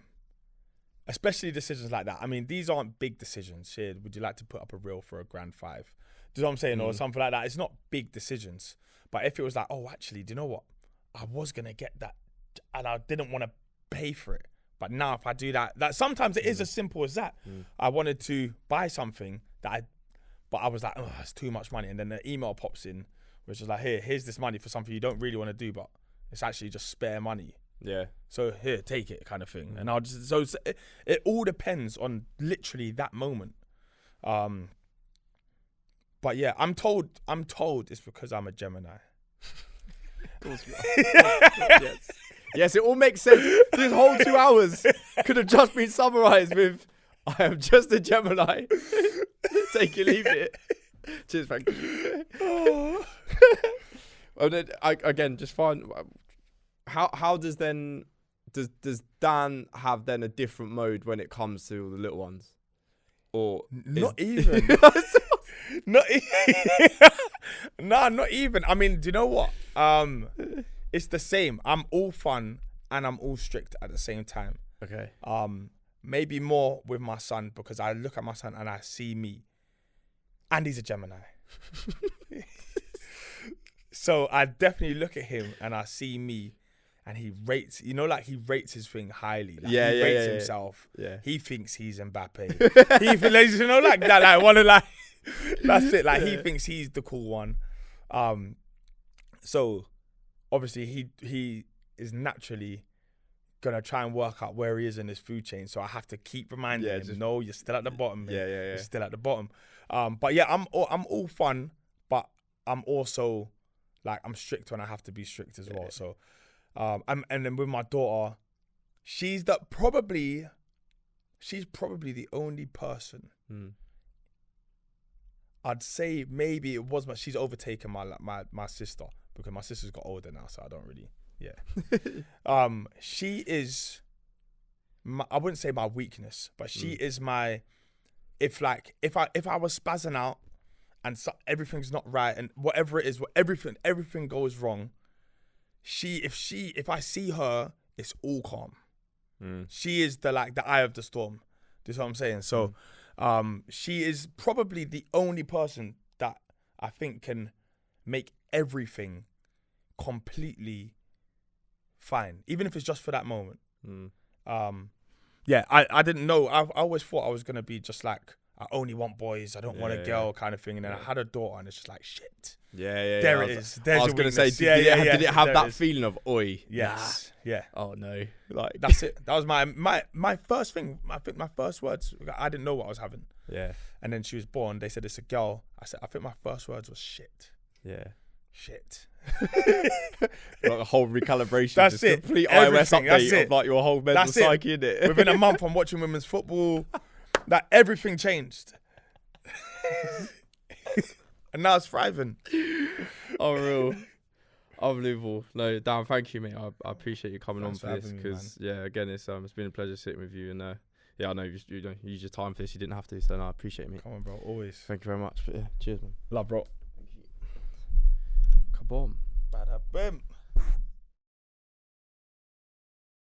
Especially decisions like that. I mean, these aren't big decisions. Here, would you like to put up a reel for a grand 5? Do you know what I'm saying? Or something like that. It's not big decisions. But if it was like, oh, actually, do you know what? I was going to get that and I didn't want to pay for it. But now if I do that sometimes it is as simple as that. I wanted to buy something but I was like, oh, it's too much money. And then the email pops in, which is like, here's this money for something you don't really want to do, but it's actually just spare money. Yeah. So here, take it, kind of thing. And I'll just it all depends on literally that moment. But yeah, I'm told it's because I'm a Gemini. Of course you are. Yes, it all makes sense. This whole 2 hours could have just been summarised with, I am just a Gemini. Take it, leave it. Cheers, thank you. Well, then, again, just fine. How does then does Dan have then a different mode when it comes to the little ones, or not even? Not not even. I mean, do you know what? It's the same. I'm all fun and I'm all strict at the same time. Okay. Maybe more with my son because I look at my son and I see me, and he's a Gemini. So I definitely look at him and I see me, and he rates. You know, like he rates his thing highly. Like he rates himself. Yeah. He thinks he's Mbappe. He feels, you know, like that. Like one of like. That's it. Like he thinks he's the cool one. So obviously he is naturally gonna try and work out where he is in his food chain. So I have to keep reminding him, no, you're still at the bottom. Man. You're still at the bottom. But yeah, I'm all fun, but I'm also like I'm strict when I have to be strict as well. So and then with my daughter, she's probably the only person. I'd say maybe it was, but she's overtaken my sister because my sister's got older now, so I don't really, she is, I wouldn't say my weakness, but she is my, if I was spazzing out and everything's not right and whatever it is, everything goes wrong, if I see her, it's all calm. She is the eye of the storm. Do you know what I'm saying? So. She is probably the only person that I think can make everything completely fine, even if it's just for that moment. I didn't know. I always thought I was going to be just like, I only want boys, I don't want a girl kind of thing. And then I had a daughter and it's just like, shit. There it is. There's I was going to say, did it have that feeling of, oi? Yes. Nah. Yeah. Oh, no. Like that's it. That was my first thing. I think my first words, I didn't know what I was having. Yeah. And then she was born. They said it's a girl. I think my first words was shit. Yeah. Shit. Like a whole recalibration. That's just it. Complete Everything. iOS update of like your whole mental psyche, innit? Within a month, I'm watching women's football. That everything changed. And now it's thriving. Oh, real. Unbelievable. No, Dan, thank you, mate. I appreciate you coming Thanks on for this me, because, again, it's been a pleasure sitting with you. And, I know you don't use your time for this. You didn't have to, so I appreciate it, mate. Come on, bro. Always. Thank you very much. But, cheers, man. Love, bro. Kaboom. Bada boom.